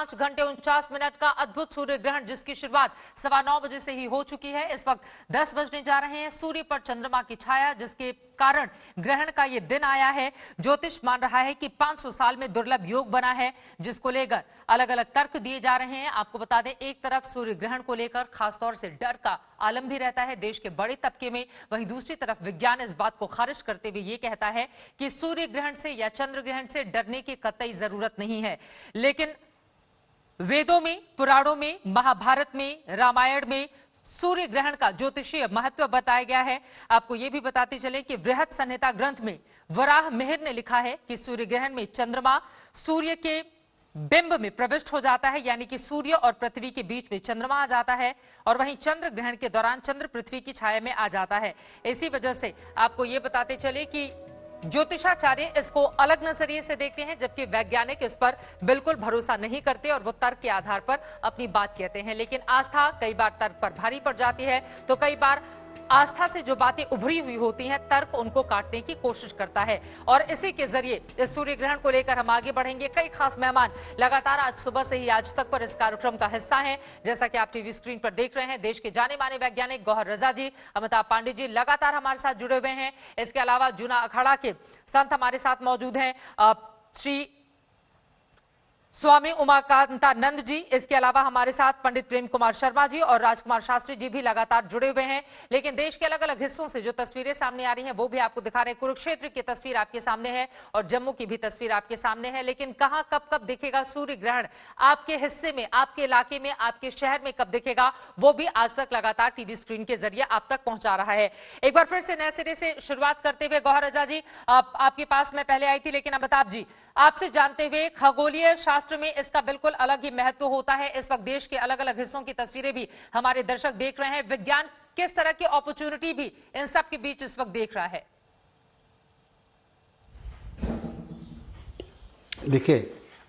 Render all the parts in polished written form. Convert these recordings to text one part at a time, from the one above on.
5 घंटे 49 मिनट का अद्भुत सूर्य ग्रहण जिसकी शुरुआत 9:15 बजे से ही हो चुकी है। इस वक्त 10 बजने जा रहे हैं। सूर्य पर चंद्रमा की छाया जिसके कारण ग्रहण का ये दिन आया है। ज्योतिष मान रहा है कि 500 साल में दुर्लभ योग बना है, जिसको लेकर अलग अलग तर्क दिए जा रहे हैं। आपको बता दें, एक तरफ सूर्य ग्रहण को लेकर खासतौर से डर का आलम भी रहता है देश के बड़े तबके में, वहीं दूसरी तरफ विज्ञान इस बात को खारिज करते हुए ये कहता है कि सूर्य ग्रहण से या चंद्र ग्रहण से डरने की कतई जरूरत नहीं है। लेकिन वेदों में, पुराणों में, महाभारत में, रामायण में सूर्य ग्रहण का ज्योतिषीय महत्व बताया गया है। आपको यह भी बताते चले कि बृहद संहिता ग्रंथ में वराह मिहिर ने लिखा है कि सूर्य ग्रहण में चंद्रमा सूर्य के बिंब में प्रविष्ट हो जाता है, यानी कि सूर्य और पृथ्वी के बीच में चंद्रमा आ जाता है और वहीं चंद्र ग्रहण के दौरान चंद्र पृथ्वी की छाया में आ जाता है। इसी वजह से आपको ये बताते चले कि ज्योतिषाचार्य इसको अलग नजरिए से देखते हैं, जबकि वैज्ञानिक इस पर बिल्कुल भरोसा नहीं करते और वो तर्क के आधार पर अपनी बात कहते हैं। लेकिन आस्था कई बार तर्क पर भारी पड़ जाती है, तो कई बार आस्था से जो बातें उभरी हुई होती हैं, तर्क उनको काटने की कोशिश करता है। और इसी के जरिए इस सूर्य ग्रहण को लेकर हम आगे बढ़ेंगे। कई खास मेहमान लगातार आज सुबह से ही आज तक पर इस कार्यक्रम का हिस्सा हैं। जैसा कि आप टीवी स्क्रीन पर देख रहे हैं, देश के जाने माने वैज्ञानिक गौहर रजा जी, अमिताभ पांडे जी लगातार हमारे साथ जुड़े हुए हैं। इसके अलावा जूना अखाड़ा के संत हमारे साथ मौजूद हैं, श्री स्वामी उमाकांतानंद जी। इसके अलावा हमारे साथ पंडित प्रेम कुमार शर्मा जी और राजकुमार शास्त्री जी भी लगातार जुड़े हुए हैं। लेकिन देश के अलग अलग हिस्सों से जो तस्वीरें सामने आ रही हैं वो भी आपको दिखा रहे हैं। कुरुक्षेत्र की तस्वीर आपके सामने है और जम्मू की भी तस्वीर आपके सामने है। लेकिन कहां कब कब दिखेगा सूर्य ग्रहण, आपके हिस्से में, आपके इलाके में, आपके शहर में कब दिखेगा, वो भी आज तक लगातार टीवी स्क्रीन के जरिए आप तक पहुंचा रहा है। एक बार फिर से नए सिरे से शुरुआत करते हुए गौहर रजा जी, आपके पास मैं पहले आई थी, लेकिन अमिताभ जी आपसे जानते हुए, खगोलीय शास्त्र में इसका बिल्कुल अलग ही महत्व होता है। इस वक्त देश के अलग अलग हिस्सों की तस्वीरें भी हमारे दर्शक देख रहे हैं। विज्ञान किस तरह की अपॉर्चुनिटी भी इन सब के बीच इस वक्त देख रहा है? देखिए,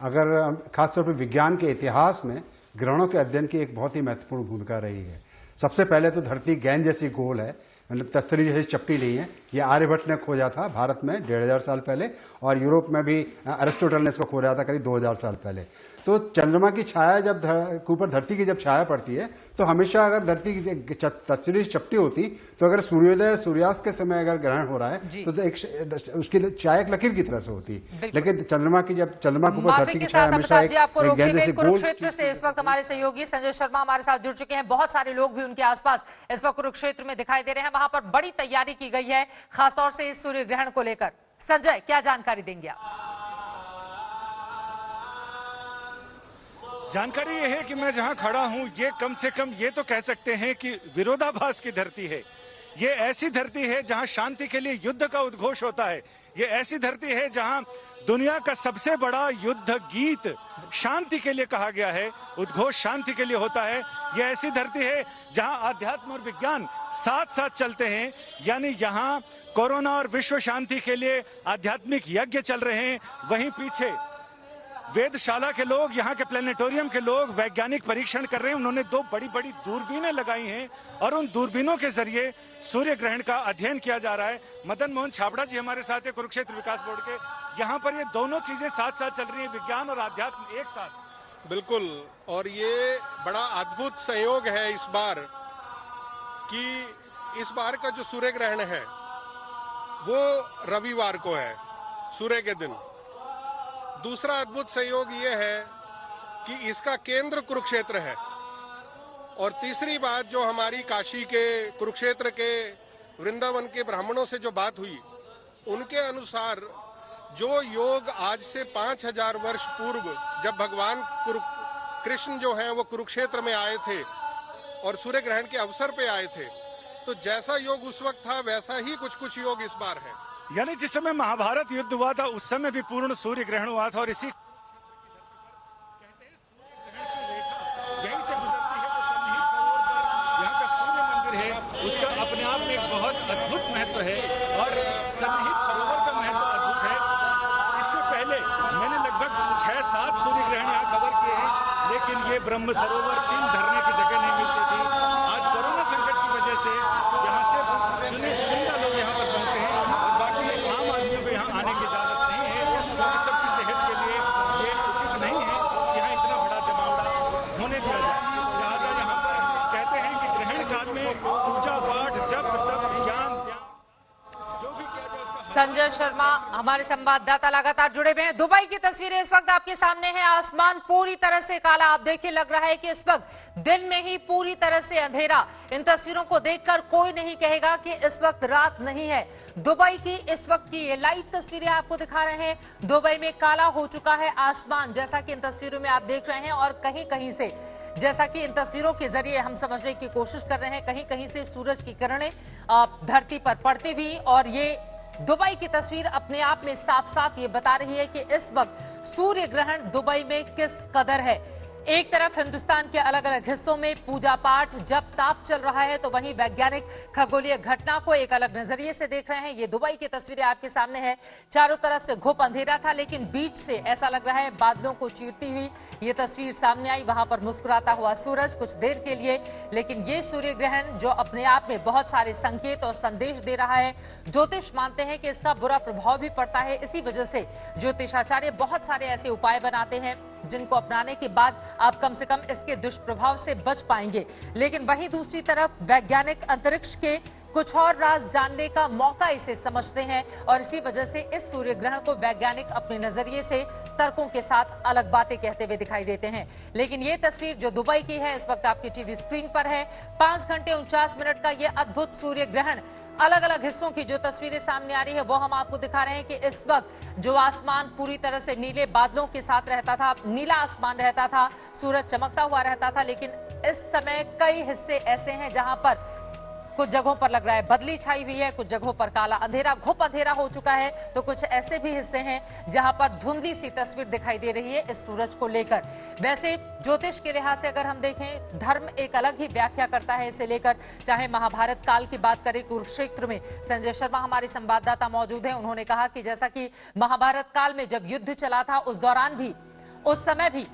अगर खासतौर पर विज्ञान के इतिहास में ग्रहणों के अध्ययन की एक बहुत ही महत्वपूर्ण भूमिका रही है। सबसे पहले तो धरती गेंद जैसी गोल है, मतलब तस्तरी जैसी चपटी नहीं है। ये आर्यभट्ट ने खोजा था भारत में 1500 साल पहले, और यूरोप में भी अरिस्टोटल ने इसको खोजा था करीब 2000 साल पहले। तो चंद्रमा की छाया जब ऊपर धरती की जब छाया पड़ती है, तो हमेशा अगर धरती की तस्तरी चपटी होती, तो अगर सूर्योदय सूर्यास्त के समय अगर ग्रहण हो रहा है तो उसकी छाया एक लकीर की तरह से होती। लेकिन चंद्रमा की जब चंद्रमा के ऊपर धरती की छाया हमेशा एक गेंद जैसी गोल। कुरुक्षेत्र से इस वक्त हमारे सहयोगी संजय शर्मा हमारे साथ जुड़ चुके हैं। बहुत सारे लोग भी उनके आसपास इस वक्त कुरुक्षेत्र में दिखाई दे रहे हैं। वहां पर बड़ी तैयारी की गई है, खासतौर से इस सूर्य ग्रहण को लेकर। संजय, क्या जानकारी देंगे आप? जानकारी यह है कि मैं जहां खड़ा हूं, ये कम से कम ये तो कह सकते हैं कि विरोधाभास की धरती है। ये ऐसी धरती है जहां शांति के लिए युद्ध का उद्घोष होता है। ये ऐसी धरती है जहां दुनिया का सबसे बड़ा युद्ध गीत शांति के लिए कहा गया है, उद्घोष शांति के लिए होता है। ये ऐसी धरती है जहां आध्यात्म और विज्ञान साथ साथ चलते हैं। यानी यहाँ कोरोना और विश्व शांति के लिए आध्यात्मिक यज्ञ चल रहे हैं, वहीं पीछे वेदशाला के लोग, यहाँ के प्लेनेटोरियम के लोग वैज्ञानिक परीक्षण कर रहे हैं। उन्होंने 2 बड़ी बड़ी दूरबीनें लगाई हैं और उन दूरबीनों के जरिए सूर्य ग्रहण का अध्ययन किया जा रहा है। मदन मोहन छाबड़ा जी हमारे साथ है, कुरुक्षेत्र विकास बोर्ड के। यहाँ पर ये दोनों चीजें साथ साथ चल रही है, विज्ञान और आध्यात्म एक साथ। बिल्कुल, और ये बड़ा अद्भुत संयोग है इस बार कि इस बार का जो सूर्य ग्रहण है वो रविवार को है, सूर्य के दिन। दूसरा अद्भुत संयोग ये है कि इसका केंद्र कुरुक्षेत्र है। और तीसरी बात, जो हमारी काशी के, कुरुक्षेत्र के, वृंदावन के ब्राह्मणों से जो बात हुई, उनके अनुसार जो योग आज से 5000 वर्ष पूर्व जब भगवान कृष्ण जो हैं वो कुरुक्षेत्र में आए थे और सूर्य ग्रहण के अवसर पे आए थे, तो जैसा योग उस वक्त था वैसा ही कुछ योग इस बार है। यानी जिस समय महाभारत युद्ध हुआ था उस समय भी पूर्ण सूर्य ग्रहण हुआ था, और इसी यहीं से गुजरती है जो सन्निहित सरोवर, यहाँ का सूर्य मंदिर है, उसका अपने आप में एक बहुत अद्भुत महत्व है और सन्निहित सरोवर का महत्व अद्भुत है। इससे पहले मैंने लगभग 6-7 सूर्य ग्रहण यहाँ कवर किए हैं, लेकिन ये ब्रह्म सरोवर 3 धरने की जगह नहीं मिलती थी। आज कोरोना संकट की वजह से यहाँ से चुनिंदा लोग यहाँ पर पहुंचे हैं और बाकी आम आदमियों को यहाँ आने की इजाजत नहीं है, क्योंकि सबकी सेहत के लिए ये उचित नहीं है। यहाँ इतना बड़ा संजय शर्मा हमारे संवाददाता लगातार जुड़े हुए हैं। दुबई की तस्वीरें इस वक्त आपके सामने हैं। आसमान पूरी तरह से काला, आप देखिए लग रहा है कि इस वक्त दिन में ही पूरी तरह से अंधेरा। इन तस्वीरों को देखकर कोई नहीं कहेगा कि इस वक्त रात नहीं है। दुबई की इस वक्त की ये लाइव तस्वीरें आपको दिखा रहे हैं। दुबई में काला हो चुका है आसमान, जैसा कि इन तस्वीरों में आप देख रहे हैं। और कहीं कहीं से, जैसा कि इन तस्वीरों के जरिए हम समझने की कोशिश कर रहे हैं, कहीं कहीं से सूरज की किरणें धरती पर पड़ती हुई, और ये दुबई की तस्वीर अपने आप में साफ साफ ये बता रही है कि इस वक्त सूर्य ग्रहण दुबई में किस कदर है। एक तरफ हिंदुस्तान के अलग अलग हिस्सों में पूजा पाठ जप ताप चल रहा है, तो वहीं वैज्ञानिक खगोलीय घटना को एक अलग नजरिए से देख रहे हैं। ये दुबई की तस्वीरें आपके सामने है। चारों तरफ से घुप अंधेरा था, लेकिन बीच से ऐसा लग रहा है बादलों को चीरती हुई ये तस्वीर सामने आई। वहां पर मुस्कुराता हुआ सूरज कुछ देर के लिए, लेकिन ये सूर्य ग्रहण जो अपने आप में बहुत सारे संकेत और संदेश दे रहा है। ज्योतिष मानते हैं कि इसका बुरा प्रभाव भी पड़ता है। इसी वजह से ज्योतिषाचार्य बहुत सारे ऐसे उपाय बनाते हैं जिनको अपनाने के बाद आप कम से कम इसके दुष्प्रभाव से बच पाएंगे। लेकिन वहीं दूसरी तरफ वैज्ञानिक अंतरिक्ष के कुछ और राज जानने का मौका इसे समझते हैं, और इसी वजह से इस सूर्य ग्रहण को वैज्ञानिक अपने नजरिए से तर्कों के साथ अलग बातें कहते हुए दिखाई देते हैं। लेकिन ये तस्वीर जो दुबई की है, इस वक्त आपकी टीवी स्क्रीन पर है। 5 घंटे 49 मिनट का ये अद्भुत सूर्य ग्रहण, अलग अलग हिस्सों की जो तस्वीरें सामने आ रही है वो हम आपको दिखा रहे हैं कि इस वक्त जो आसमान पूरी तरह से नीले बादलों के साथ रहता था, नीला आसमान रहता था, सूरज चमकता हुआ रहता था, लेकिन इस समय कई हिस्से ऐसे हैं जहां पर कुछ जगहों पर लग रहा है बदली छाई हुई है, कुछ जगहों पर काला अंधेरा, घुप अंधेरा हो चुका है, तो कुछ ऐसे भी हिस्से हैं जहां पर धुंधली सी तस्वीर दिखाई दे रही है इस सूरज को लेकर। वैसे ज्योतिष के लिहाज से अगर हम देखें, धर्म एक अलग ही व्याख्या करता है इसे लेकर। चाहे महाभारत काल की बात करें, कुरुक्षेत्र में संजय शर्मा हमारे संवाददाता मौजूद हैं। उन्होंने कहा कि जैसा कि महाभारत काल में जब युद्ध चला था, उस दौरान भी, उस समय भी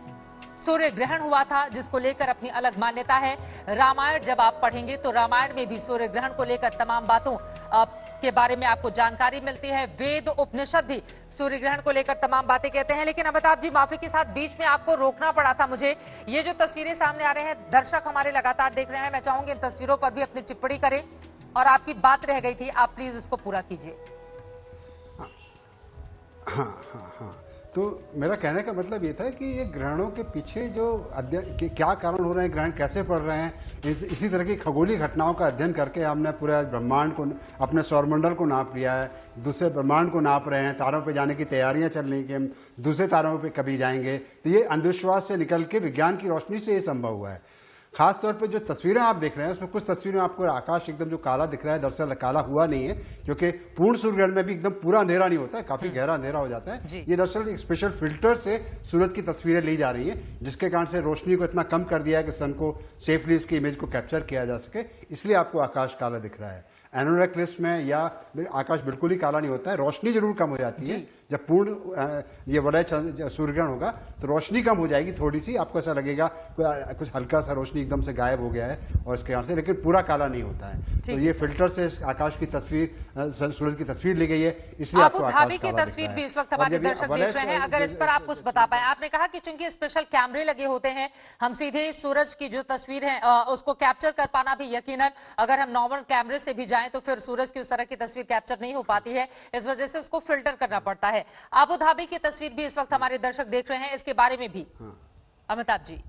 सूर्य ग्रहण हुआ था, जिसको लेकर अपनी अलग मान्यता है। रामायण जब आप पढ़ेंगे तो रामायण में भी सूर्य ग्रहण को लेकर तमाम बातों के बारे में आपको जानकारी मिलती है। वेद उपनिषद भी सूर्य ग्रहण को लेकर तमाम बातें कहते हैं। लेकिन अमिताभ जी, माफी के साथ बीच में आपको रोकना पड़ा था मुझे। ये जो तस्वीरें सामने आ रहे हैं, दर्शक हमारे लगातार देख रहे हैं, मैं चाहूंगी इन तस्वीरों पर भी अपनी टिप्पणी करें, और आपकी बात रह गई थी, आप प्लीज उसको पूरा कीजिए। हाँ, तो मेरा कहने का मतलब ये था कि ये ग्रहणों के पीछे जो अध्ययन, क्या कारण हो रहे हैं, ग्रहण कैसे पड़ रहे हैं, इसी तरह की खगोलीय घटनाओं का अध्ययन करके हमने पूरे ब्रह्मांड को, अपने सौरमंडल को नाप लिया है, दूसरे ब्रह्मांड को नाप रहे हैं, तारों पे जाने की तैयारियां चल रही कि हम दूसरे तारों पे कभी जाएंगे। तो ये अंधविश्वास से निकल के विज्ञान की रोशनी से ये संभव हुआ है। खास तौर पे जो तस्वीरें आप देख रहे हैं, उसमें कुछ तस्वीरों में आपको आकाश एकदम जो काला दिख रहा है, दरअसल काला हुआ नहीं है, क्योंकि पूर्ण सूर्य ग्रहण में भी एकदम पूरा अंधेरा नहीं होता है, काफी गहरा अंधेरा हो जाता है। ये दरअसल एक स्पेशल फिल्टर से सूरज की तस्वीरें ली जा रही हैं, जिसके कारण से रोशनी को इतना कम कर दिया है कि सन को सेफली इसकी इमेज को कैप्चर किया जा सके, इसलिए आपको आकाश काला दिख रहा है। एनुलर इक्लिप्स में या आकाश बिल्कुल ही काला नहीं होता है, रोशनी जरूर कम हो जाती है। जब पूर्ण ये वलय सूर्य ग्रहण होगा तो रोशनी कम हो जाएगी थोड़ी सी, आपको ऐसा लगेगा कुछ हल्का सा रोशनी एकदम से गायब हो गया है और इसके कारण से, लेकिन पूरा काला नहीं होता है। तो ये फिल्टर से आकाश की तस्वीर, सूरज की तस्वीर ली गई है, इसलिए आपको आकाश की तस्वीर भी इस वक्त हमारे दर्शक देख रहे हैं। अगर इस पर आप कुछ बता पाए, आपने कहा कि चूंकि स्पेशल कैमरे लगे होते हैं, हम सीधे सूरज की जो तस्वीर है उसको कैप्चर कर पाना भी यकीनन, अगर हम नॉर्मल कैमरे से भी जाएं तो फिर सूरज की उस तरह की तस्वीर कैप्चर नहीं हो पाती है, इस वजह से उसको फिल्टर करना पड़ता है। अबू धाबी की तस्वीर भी इस वक्त हमारे दर्शक देख रहे हैं, इसके बारे में भी अमिताभ जी।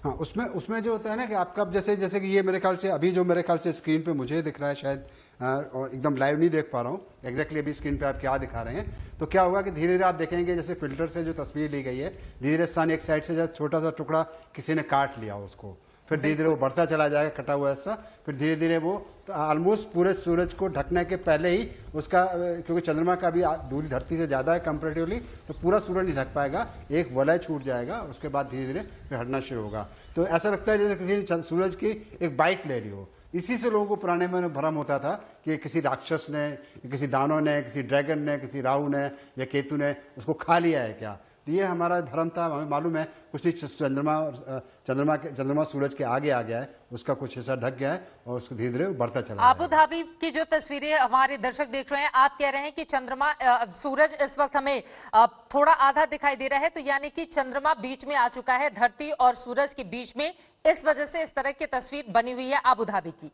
हाँ, उसमें जो होता है ना कि आपका जैसे कि ये मेरे ख्याल से अभी जो मेरे ख्याल से स्क्रीन पे मुझे दिख रहा है, शायद और एकदम लाइव नहीं देख पा रहा हूँ एग्जैक्टली अभी स्क्रीन पे आप क्या दिखा रहे हैं, तो क्या होगा कि धीरे धीरे आप देखेंगे जैसे फिल्टर से जो तस्वीर ली गई है, धीरे धीरे सन एक साइड से छोटा सा टुकड़ा किसी ने काट लिया उसको, फिर धीरे धीरे वो बढ़ता चला जाएगा कटा हुआ हिस्सा, फिर धीरे धीरे वो तो ऑलमोस्ट पूरे सूरज को ढकने के पहले ही उसका, क्योंकि चंद्रमा का भी दूरी धरती से ज्यादा है कंपैरेटिवली, तो पूरा सूरज नहीं ढक पाएगा, एक वलय छूट जाएगा, उसके बाद धीरे धीरे फिर हटना शुरू होगा। तो ऐसा लगता है जैसे किसी सूरज की एक बाइट ले ली हो। इसी से लोगों को पुराने में भ्रम होता था कि किसी राक्षस ने, किसी दानव ने, किसी ड्रैगन ने, किसी राहु ने या केतु ने उसको खा लिया है क्या। तो ये हमारा भ्रम था, हमें मालूम है कुछ नहीं, चंद्रमा सूरज के आगे आ गया है, उसका कुछ हिस्सा ढक गया है और उसको धीरे धीरे बढ़ता चला। अबू धाबी की जो तस्वीरें हमारे दर्शक देख रहे हैं, आप कह रहे हैं कि सूरज इस वक्त हमें थोड़ा आधा दिखाई दे रहा है, तो यानी कि चंद्रमा बीच में आ चुका है, धरती और सूरज के बीच में, इस वजह से इस तरह की तस्वीर बनी हुई है अबू धाबी की।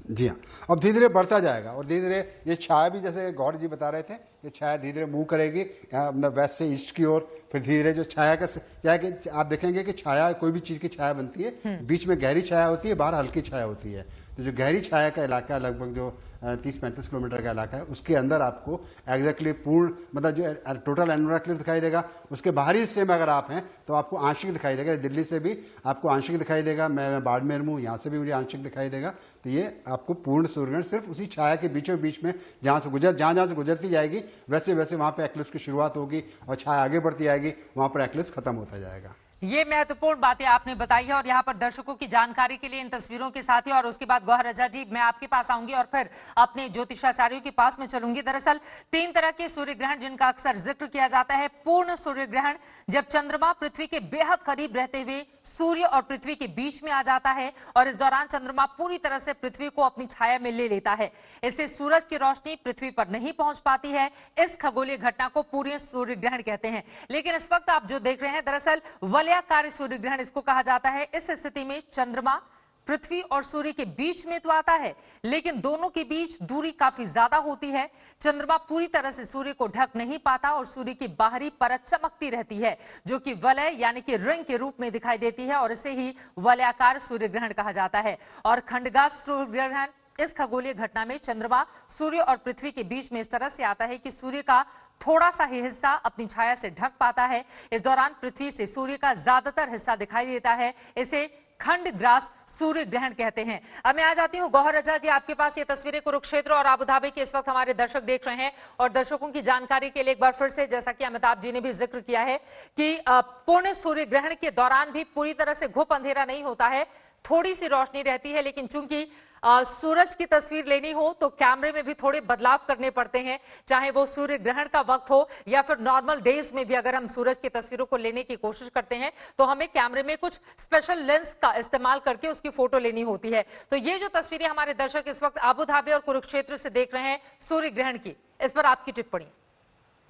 जी हाँ, अब धीरे धीरे बढ़ता जाएगा और धीरे धीरे ये छाया भी, जैसे गौर जी बता रहे थे, ये छाया धीरे धीरे मूव करेगी अपना वेस्ट से ईस्ट की ओर। फिर धीरे धीरे जो छाया का क्या है कि आप देखेंगे कि छाया, कोई भी चीज की छाया बनती है, बीच में गहरी छाया होती है, बाहर हल्की छाया होती है। तो जो गहरी छाया का इलाका, लगभग जो 30-35 किलोमीटर का इलाका है, उसके अंदर आपको एग्जैक्टली पूर्ण, मतलब जो टोटल एनोरा क्लिफ दिखाई देगा। उसके बाहरी हिस्से में अगर आप हैं तो आपको आंशिक दिखाई देगा। दिल्ली से भी आपको आंशिक दिखाई देगा, मैं बाड़मेर में हूँ, यहाँ से भी मुझे आंशिक दिखाई देगा। तो ये आपको पूर्ण सूर्यग्रहण सिर्फ उसी छाया के बीचों बीच में, जहाँ से गुजरती जाएगी, वैसे वैसे वहाँ पे एक्लिप्स की शुरुआत होगी और छाया आगे बढ़ती जाएगी, वहाँ पर एक्लिप्स खत्म होता जाएगा। ये महत्वपूर्ण बातें आपने बताई है और यहाँ पर दर्शकों की जानकारी के लिए इन तस्वीरों के साथ ही, और उसके बाद गौहर रजा जी मैं आपके पास आऊंगी और फिर अपने ज्योतिषाचार्यों के पास में चलूंगी। दरअसल 3 तरह के सूर्य ग्रहण जिनका अक्सर जिक्र किया जाता है। पूर्ण सूर्य ग्रहण, जब चंद्रमा पृथ्वी के बेहद करीब रहते हुए सूर्य और पृथ्वी के बीच में आ जाता है और इस दौरान चंद्रमा पूरी तरह से पृथ्वी को अपनी छाया में ले लेता है। इससे सूरज की रोशनी पृथ्वी पर नहीं पहुंच पाती है। इस खगोलीय घटना को पूर्ण सूर्य ग्रहण कहते हैं। लेकिन इस वक्त आप जो देख रहे हैं, दरअसल वलयाकार सूर्य ग्रहण इसको कहा जाता है। इस स्थिति में चंद्रमा पृथ्वी और सूर्य के बीच में तो आता है, लेकिन दोनों के बीच दूरी काफी ज्यादा होती है। चंद्रमा पूरी तरह से सूर्य को ढक नहीं पाता और सूर्य की बाहरी परत चमकती रहती है, जो कि वलय यानी कि रिंग के रूप में दिखाई देती है और इसे ही वलयाकार सूर्य ग्रहण कहा जाता है। और खंडग्रास सूर्य ग्रहण, इस खगोलीय घटना में चंद्रमा सूर्य और पृथ्वी के बीच में इस तरह से आता है कि सूर्य का थोड़ा सा ही हिस्सा अपनी छाया से ढक पाता है। इस दौरान पृथ्वी से सूर्य का ज्यादातर हिस्सा दिखाई देता है। इसे खंडग्रास सूर्य ग्रहण कहते हैं। अब मैं आ जाती हूँ गौहर रजा जी आपके पास। ये तस्वीरें कुरुक्षेत्र और आबू धाबी के इस वक्त हमारे दर्शक देख रहे हैं और दर्शकों की जानकारी के लिए एक बार फिर से, जैसा कि अमिताभ जी ने भी जिक्र किया है कि पूर्ण सूर्य ग्रहण के दौरान भी पूरी तरह से घुप अंधेरा नहीं होता है, थोड़ी सी रोशनी रहती है। लेकिन चूंकि सूरज की तस्वीर लेनी हो तो कैमरे में भी थोड़े बदलाव करने पड़ते हैं, चाहे वो सूर्य ग्रहण का वक्त हो या फिर नॉर्मल डेज में भी अगर हम सूरज की तस्वीरों को लेने की कोशिश करते हैं तो हमें कैमरे में कुछ स्पेशल लेंस का इस्तेमाल करके उसकी फोटो लेनी होती है। तो ये जो तस्वीरें हमारे दर्शक इस वक्त आबू धाबी और कुरुक्षेत्र से देख रहे हैं सूर्य ग्रहण की, इस पर आपकी टिप्पणी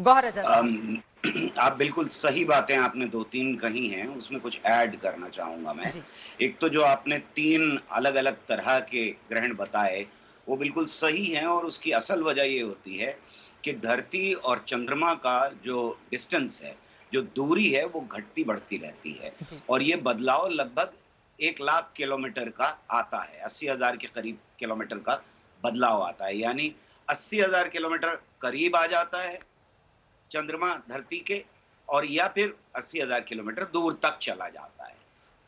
गौहर रजा। आप बिल्कुल सही बातें आपने 2-3 कही हैं, उसमें कुछ ऐड करना चाहूंगा मैं। एक तो जो आपने 3 अलग अलग तरह के ग्रहण बताए वो बिल्कुल सही हैं और उसकी असल वजह ये होती है कि धरती और चंद्रमा का जो डिस्टेंस है, जो दूरी है, वो घटती बढ़ती रहती है और ये बदलाव लगभग 1 लाख किलोमीटर का आता है। 80,000 के करीब किलोमीटर का बदलाव आता है, यानी 80,000 किलोमीटर करीब आ जाता है चंद्रमा धरती के, और या फिर 80,000 किलोमीटर दूर तक चला जाता है।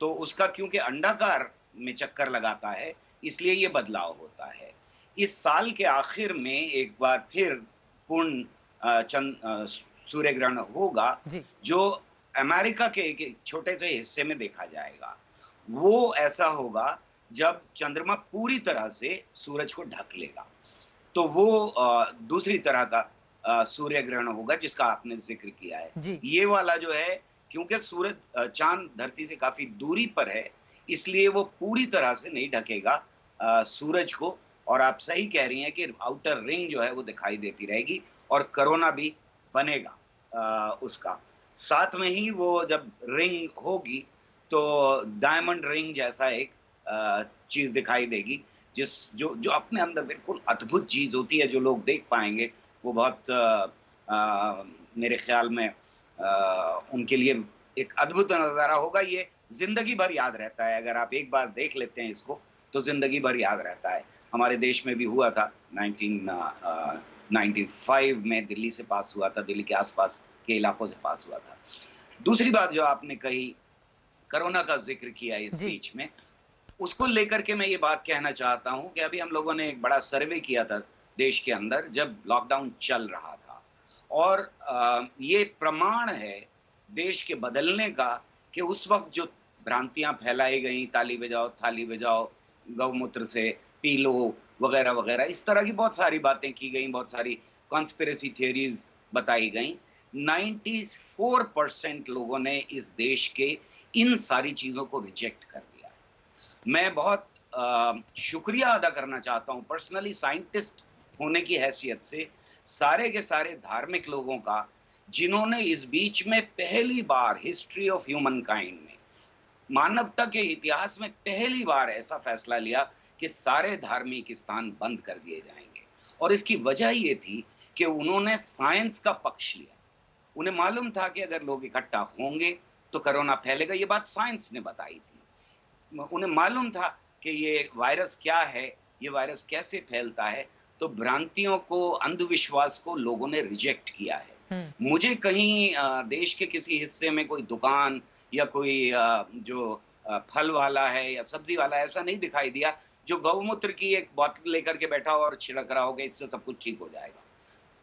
तो उसका क्योंकि अंडाकार में चक्कर लगाता है, इसलिए ये बदलाव होता है। इस साल के आखिर में एक बार फिर पूर्ण सूर्य ग्रहण होगा जो अमेरिका के एक छोटे से हिस्से में देखा जाएगा। वो ऐसा होगा जब चंद्रमा पूरी तरह से सूरज को ढक लेगा, तो वो दूसरी तरह का सूर्य ग्रहण होगा जिसका आपने जिक्र किया है। ये वाला जो है, क्योंकि सूरज चांद धरती से काफी दूरी पर है, इसलिए वो पूरी तरह से नहीं ढकेगा सूरज को। और आप सही कह रही हैं कि आउटर रिंग जो है वो दिखाई देती रहेगी और कोरोना भी बनेगा उसका। साथ में ही वो जब रिंग होगी तो डायमंड रिंग जैसा एक चीज दिखाई देगी, जो अपने अंदर बिल्कुल अद्भुत चीज होती है। जो लोग देख पाएंगे वो बहुत मेरे ख्याल में उनके लिए एक अद्भुत नजारा होगा। ये जिंदगी भर याद रहता है, अगर आप एक बार देख लेते हैं इसको तो जिंदगी भर याद रहता है। हमारे देश में भी हुआ था, 1995 में दिल्ली से पास हुआ था, दिल्ली के आसपास के इलाकों से पास हुआ था। दूसरी बात जो आपने कही, कोरोना का जिक्र किया इस बीच में, उसको लेकर के मैं ये बात कहना चाहता हूं कि अभी हम लोगों ने एक बड़ा सर्वे किया था देश के अंदर जब लॉकडाउन चल रहा था, और ये प्रमाण है देश के बदलने का कि उस वक्त जो भ्रांतियां फैलाई गई, ताली बजाओ थाली बजाओ, गौमूत्र से पी लो वगैरह वगैरह, इस तरह की बहुत सारी बातें की गई, बहुत सारी कॉन्स्पिरेसी थियरीज बताई गई। 94% लोगों ने इस देश के इन सारी चीजों को रिजेक्ट कर दिया। मैं बहुत शुक्रिया अदा करना चाहता हूं पर्सनली, साइंटिस्ट होने की हैसियत से, सारे के सारे धार्मिक लोगों का, जिन्होंने इस बीच में पहली बार हिस्ट्री ऑफ ह्यूमन काइंड में, मानवता के इतिहास में पहली बार ऐसा फैसला लिया कि सारे धार्मिक स्थान बंद कर दिए जाएंगे। और इसकी वजह ये थी कि उन्होंने साइंस का पक्ष लिया। उन्हें मालूम था कि अगर लोग इकट्ठा होंगे तो कोरोना फैलेगा, ये बात साइंस ने बताई थी। उन्हें मालूम था कि ये वायरस क्या है, ये वायरस कैसे फैलता है, तो भ्रांतियों को, अंधविश्वास को लोगों ने रिजेक्ट किया है। मुझे कहीं देश के किसी हिस्से में कोई दुकान या कोई जो फल वाला है या सब्जी वाला, ऐसा नहीं दिखाई दिया जो गौमूत्र की एक बोतल लेकर के बैठा और छिड़क रहा होगा इससे सब कुछ ठीक हो जाएगा।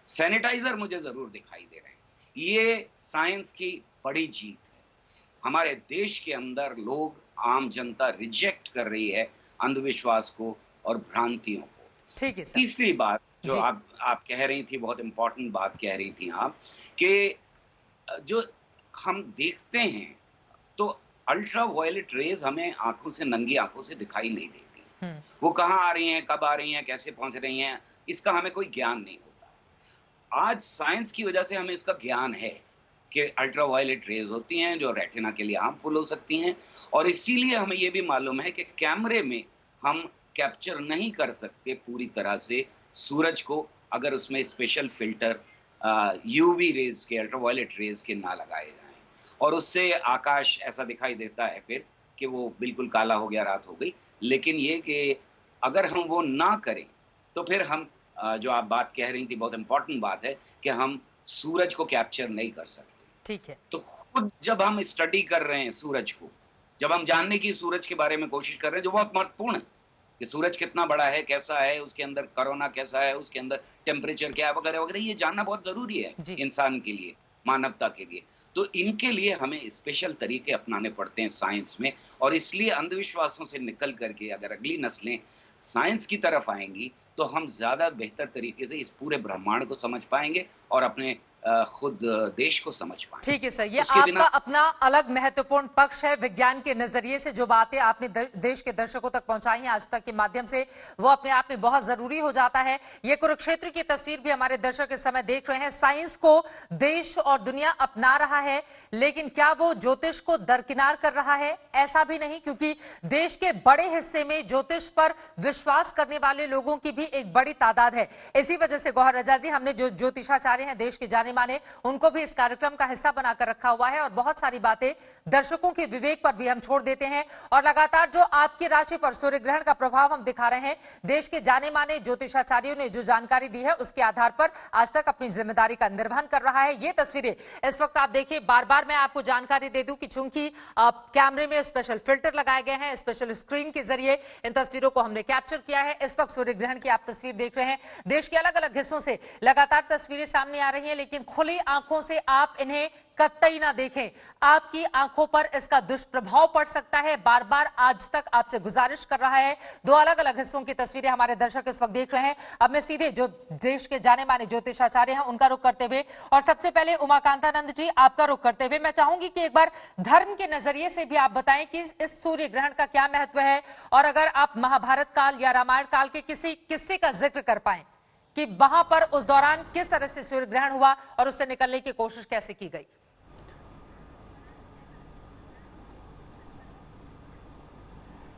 सैनिटाइजर मुझे जरूर दिखाई दे रहे हैं। ये साइंस की बड़ी जीत है। हमारे देश के अंदर लोग, आम जनता रिजेक्ट कर रही है अंधविश्वास को और भ्रांतियों को। ठीक है सर। तीसरी बात जो आप कह रही थी, बहुत इंपॉर्टेंट बात कह रही थी आप, कि जो हम देखते हैं तो अल्ट्रा वायलेट रेज हमें आंखों से, नंगी आंखों से दिखाई नहीं देती। वो कहाँ आ रही हैं, कब आ रही हैं, कैसे पहुंच रही हैं, इसका हमें कोई ज्ञान नहीं होता। आज साइंस की वजह से हमें इसका ज्ञान है कि अल्ट्रा वायलेट रेज होती हैं जो रेटिना के लिए हार्मफुल हो सकती हैं, और इसीलिए हमें ये भी मालूम है कि कैमरे में हम कैप्चर नहीं कर सकते पूरी तरह से सूरज को अगर उसमें स्पेशल फिल्टर यूवी रेज के, अल्ट्रा वायलेट रेज के ना लगाए जाएं, और उससे आकाश ऐसा दिखाई देता है फिर कि वो बिल्कुल काला हो गया, रात हो गई। लेकिन ये कि अगर हम वो ना करें तो फिर हम जो आप बात कह रही थी, बहुत इंपॉर्टेंट बात है कि हम सूरज को कैप्चर नहीं कर सकते। ठीक है। तो खुद जब हम स्टडी कर रहे हैं सूरज को, जब हम जानने की सूरज के बारे में कोशिश कर रहे हैं, जो बहुत महत्वपूर्ण है कि सूरज कितना बड़ा है, कैसा है, उसके अंदर कोरोना कैसा है, उसके अंदर टेम्परेचर क्या है, वगैरह वगैरह, ये जानना बहुत जरूरी है इंसान के लिए, मानवता के लिए। तो इनके लिए हमें स्पेशल तरीके अपनाने पड़ते हैं साइंस में, और इसलिए अंधविश्वासों से निकल करके अगर अगली नस्लें साइंस की तरफ आएंगी तो हम ज्यादा बेहतर तरीके से इस पूरे ब्रह्मांड को समझ पाएंगे और अपने खुद देश को समझ पाएंगे। ठीक है सर, ये आपका अपना अलग महत्वपूर्ण पक्ष है। विज्ञान के नजरिए से जो बातें आपने देश के दर्शकों तक पहुंचाई हैं आज तक के माध्यम से, वो अपने आप में बहुत जरूरी हो जाता है। ये कुरुक्षेत्र की तस्वीर भी हमारे दर्शक इस समय देख रहे हैं। साइंस को देश और दुनिया अपना रहा है, लेकिन क्या वो ज्योतिष को दरकिनार कर रहा है? ऐसा भी नहीं, क्योंकि देश के बड़े हिस्से में ज्योतिष पर विश्वास करने वाले लोगों की भी एक बड़ी तादाद है। इसी वजह से गौहर रजा जी, हमने जो ज्योतिषाचार्य हैं देश के जाने माने, उनको भी इस कार्यक्रम का हिस्सा बनाकर रखा हुआ है, और बहुत सारी बातें दर्शकों के विवेक पर भी हम छोड़ देते हैं। और लगातार जो आपकी राशि पर सूर्य ग्रहण का प्रभाव हम दिखा रहे हैं, देश के जाने माने ज्योतिषाचार्यों ने जो जानकारी दी है उसके आधार पर आज तक अपनी जिम्मेदारी का निर्वहन कर रहा है। ये तस्वीरें इस वक्त आप देखिए, बार बार मैं आपको जानकारी दे दूं कि चूंकि कैमरे में स्पेशल फिल्टर लगाए गए हैं, स्पेशल स्क्रीन के जरिए इन तस्वीरों को हमने कैप्चर किया है। इस वक्त सूर्य ग्रहण की आप तस्वीर देख रहे हैं। देश के अलग अलग हिस्सों से लगातार तस्वीरें सामने आ रही हैं, लेकिन खुली आंखों से आप इन्हें कतई ना देखें, आपकी आंखों पर इसका दुष्प्रभाव पड़ सकता है। बार बार आज तक आपसे गुजारिश कर रहा है। दो अलग अलग हिस्सों की तस्वीरें हमारे दर्शक इस वक्त देख रहे हैं। अब मैं सीधे जो देश के जाने माने ज्योतिषाचार्य हैं उनका रुख करते हुए, और सबसे पहले उमाकांतानंद जी आपका रुख करते हुए मैं चाहूंगी कि एक बार धर्म के नजरिए से भी आप बताएं कि इस सूर्य ग्रहण का क्या महत्व है, और अगर आप महाभारत काल या रामायण काल के किसी किस्से का जिक्र कर पाएं कि वहां पर उस दौरान किस तरह से सूर्य ग्रहण हुआ और उससे निकलने की कोशिश कैसे की गई।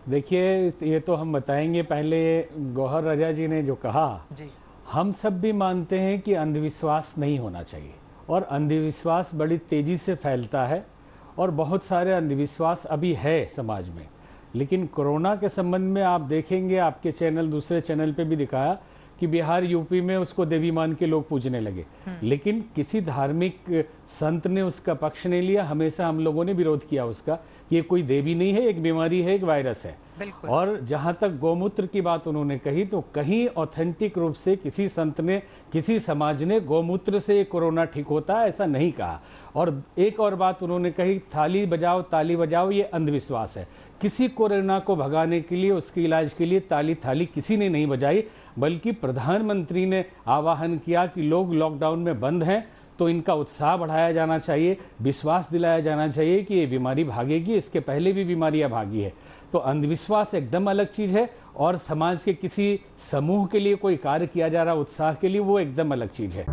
देखिए, ये तो हम बताएंगे। पहले गौहर रजा जी ने जो कहा जी, हम सब भी मानते हैं कि अंधविश्वास नहीं होना चाहिए, और अंधविश्वास बड़ी तेजी से फैलता है, और बहुत सारे अंधविश्वास अभी है समाज में। लेकिन कोरोना के संबंध में आप देखेंगे, आपके चैनल, दूसरे चैनल पे भी दिखाया कि बिहार, यूपी में उसको देवी मान के लोग पूजने लगे, लेकिन किसी धार्मिक संत ने उसका पक्ष नहीं लिया। हमेशा हम लोगों ने विरोध किया उसका। ये कोई देवी नहीं है, एक बीमारी है, एक वायरस है। और जहां तक गौमूत्र की बात उन्होंने कही, तो कहीं ऑथेंटिक रूप से किसी संत ने, किसी समाज ने गौमूत्र से कोरोना ठीक होता है ऐसा नहीं कहा। और एक और बात उन्होंने कही, थाली बजाओ ताली बजाओ, ये अंधविश्वास है। किसी कोरोना को भगाने के लिए, उसके इलाज के लिए ताली थाली किसी ने नहीं बजाई, बल्कि प्रधानमंत्री ने आह्वान किया कि लोग लॉकडाउन में बंद हैं तो इनका उत्साह बढ़ाया जाना चाहिए, विश्वास दिलाया जाना चाहिए कि ये बीमारी भागेगी। इसके पहले भी बीमारियां भागी है। तो अंधविश्वास एकदम अलग चीज है, और समाज के किसी समूह के लिए कोई कार्य किया जा रहा उत्साह के लिए, वो एकदम अलग चीज है।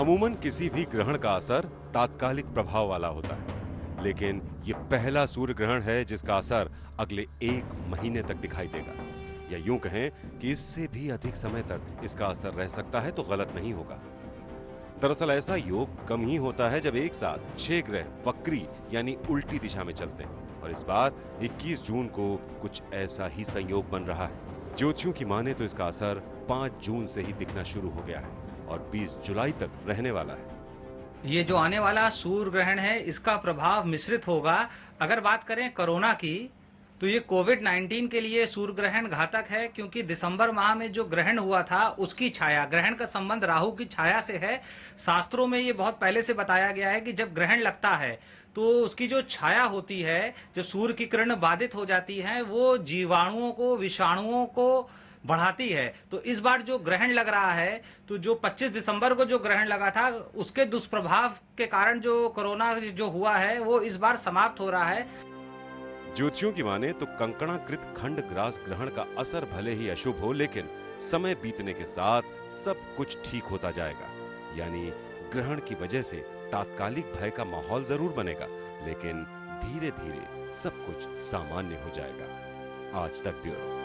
अमूमन किसी भी ग्रहण का असर तात्कालिक प्रभाव वाला होता है, लेकिन ये पहला सूर्य ग्रहण है जिसका असर अगले 1 महीने तक दिखाई देगा, या यूं कहें कि इससे भी अधिक समय तक इसका असर रह सकता है तो गलत नहीं होगा। दरअसल ऐसा योग कम ही होता है जब एक साथ 6 ग्रह वक्री यानी उल्टी दिशा में चलते हैं, और इस बार 21 जून को कुछ ऐसा ही संयोग बन रहा है। ज्योतिषियों की माने तो इसका असर 5 जून से ही दिखना शुरू हो गया है और 20 जुलाई तक रहने वाला है। ये जो आने वाला सूर्य ग्रहण है इसका प्रभाव मिश्रित होगा। अगर बात करें कोरोना की तो ये कोविड-19 के लिए सूर्य ग्रहण घातक है, क्योंकि दिसंबर माह में जो ग्रहण हुआ था उसकी छाया, ग्रहण का संबंध राहु की छाया से है। शास्त्रों में ये बहुत पहले से बताया गया है कि जब ग्रहण लगता है तो उसकी जो छाया होती है, जब सूर्य की किरण बाधित हो जाती है, वो जीवाणुओं को, विषाणुओं को बढ़ाती है। तो इस बार जो ग्रहण लग रहा है, तो जो 25 दिसंबर को जो ग्रहण लगा था उसके दुष्प्रभाव के कारण जो कोरोना जो हुआ है वो इस बार समाप्त हो रहा है। ज्योतिषियों की माने तो कंकणाकृत खंड ग्रास ग्रहण का असर भले ही अशुभ हो, लेकिन समय बीतने के साथ सब कुछ ठीक होता जाएगा। यानी ग्रहण की वजह से तात्कालिक भय का माहौल जरूर बनेगा, लेकिन धीरे धीरे सब कुछ सामान्य हो जाएगा। आज तक ब्यूरो।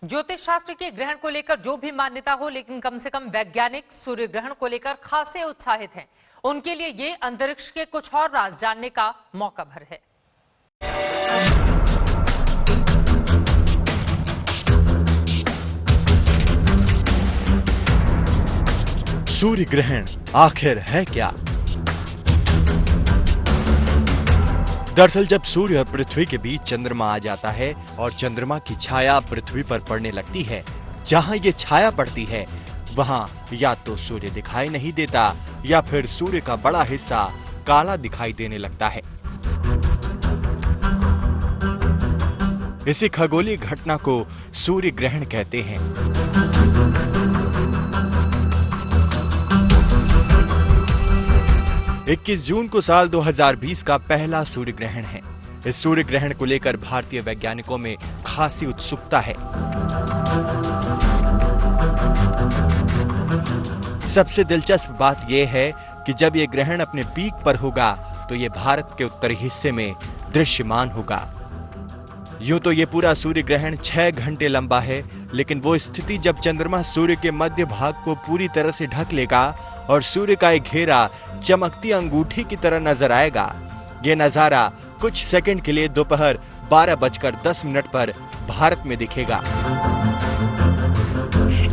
ज्योतिष शास्त्र के ग्रहण को लेकर जो भी मान्यता हो, लेकिन कम से कम वैज्ञानिक सूर्य ग्रहण को लेकर खासे उत्साहित हैं। उनके लिए ये अंतरिक्ष के कुछ और राज जानने का मौका भर है। सूर्य ग्रहण आखिर है क्या? दरअसल जब सूर्य और पृथ्वी के बीच चंद्रमा आ जाता है और चंद्रमा की छाया पृथ्वी पर पड़ने लगती है, जहां ये छाया पड़ती है वहां या तो सूर्य दिखाई नहीं देता या फिर सूर्य का बड़ा हिस्सा काला दिखाई देने लगता है। इसी खगोलीय घटना को सूर्य ग्रहण कहते हैं। इक्कीस जून को साल 2020 का पहला सूर्य ग्रहण है। इस सूर्य ग्रहण को लेकर भारतीय वैज्ञानिकों में खासी उत्सुकता है। सबसे दिलचस्प बात यह है कि जब ये ग्रहण अपने पीक पर होगा तो ये भारत के उत्तरी हिस्से में दृश्यमान होगा। यूं तो ये पूरा सूर्य ग्रहण 6 घंटे लंबा है, लेकिन वो स्थिति जब चंद्रमा सूर्य के मध्य भाग को पूरी तरह से ढक लेगा और सूर्य का एक घेरा चमकती अंगूठी की तरह नजर आएगा। ये नजारा कुछ सेकंड के लिए दोपहर 12:10 पर भारत में दिखेगा।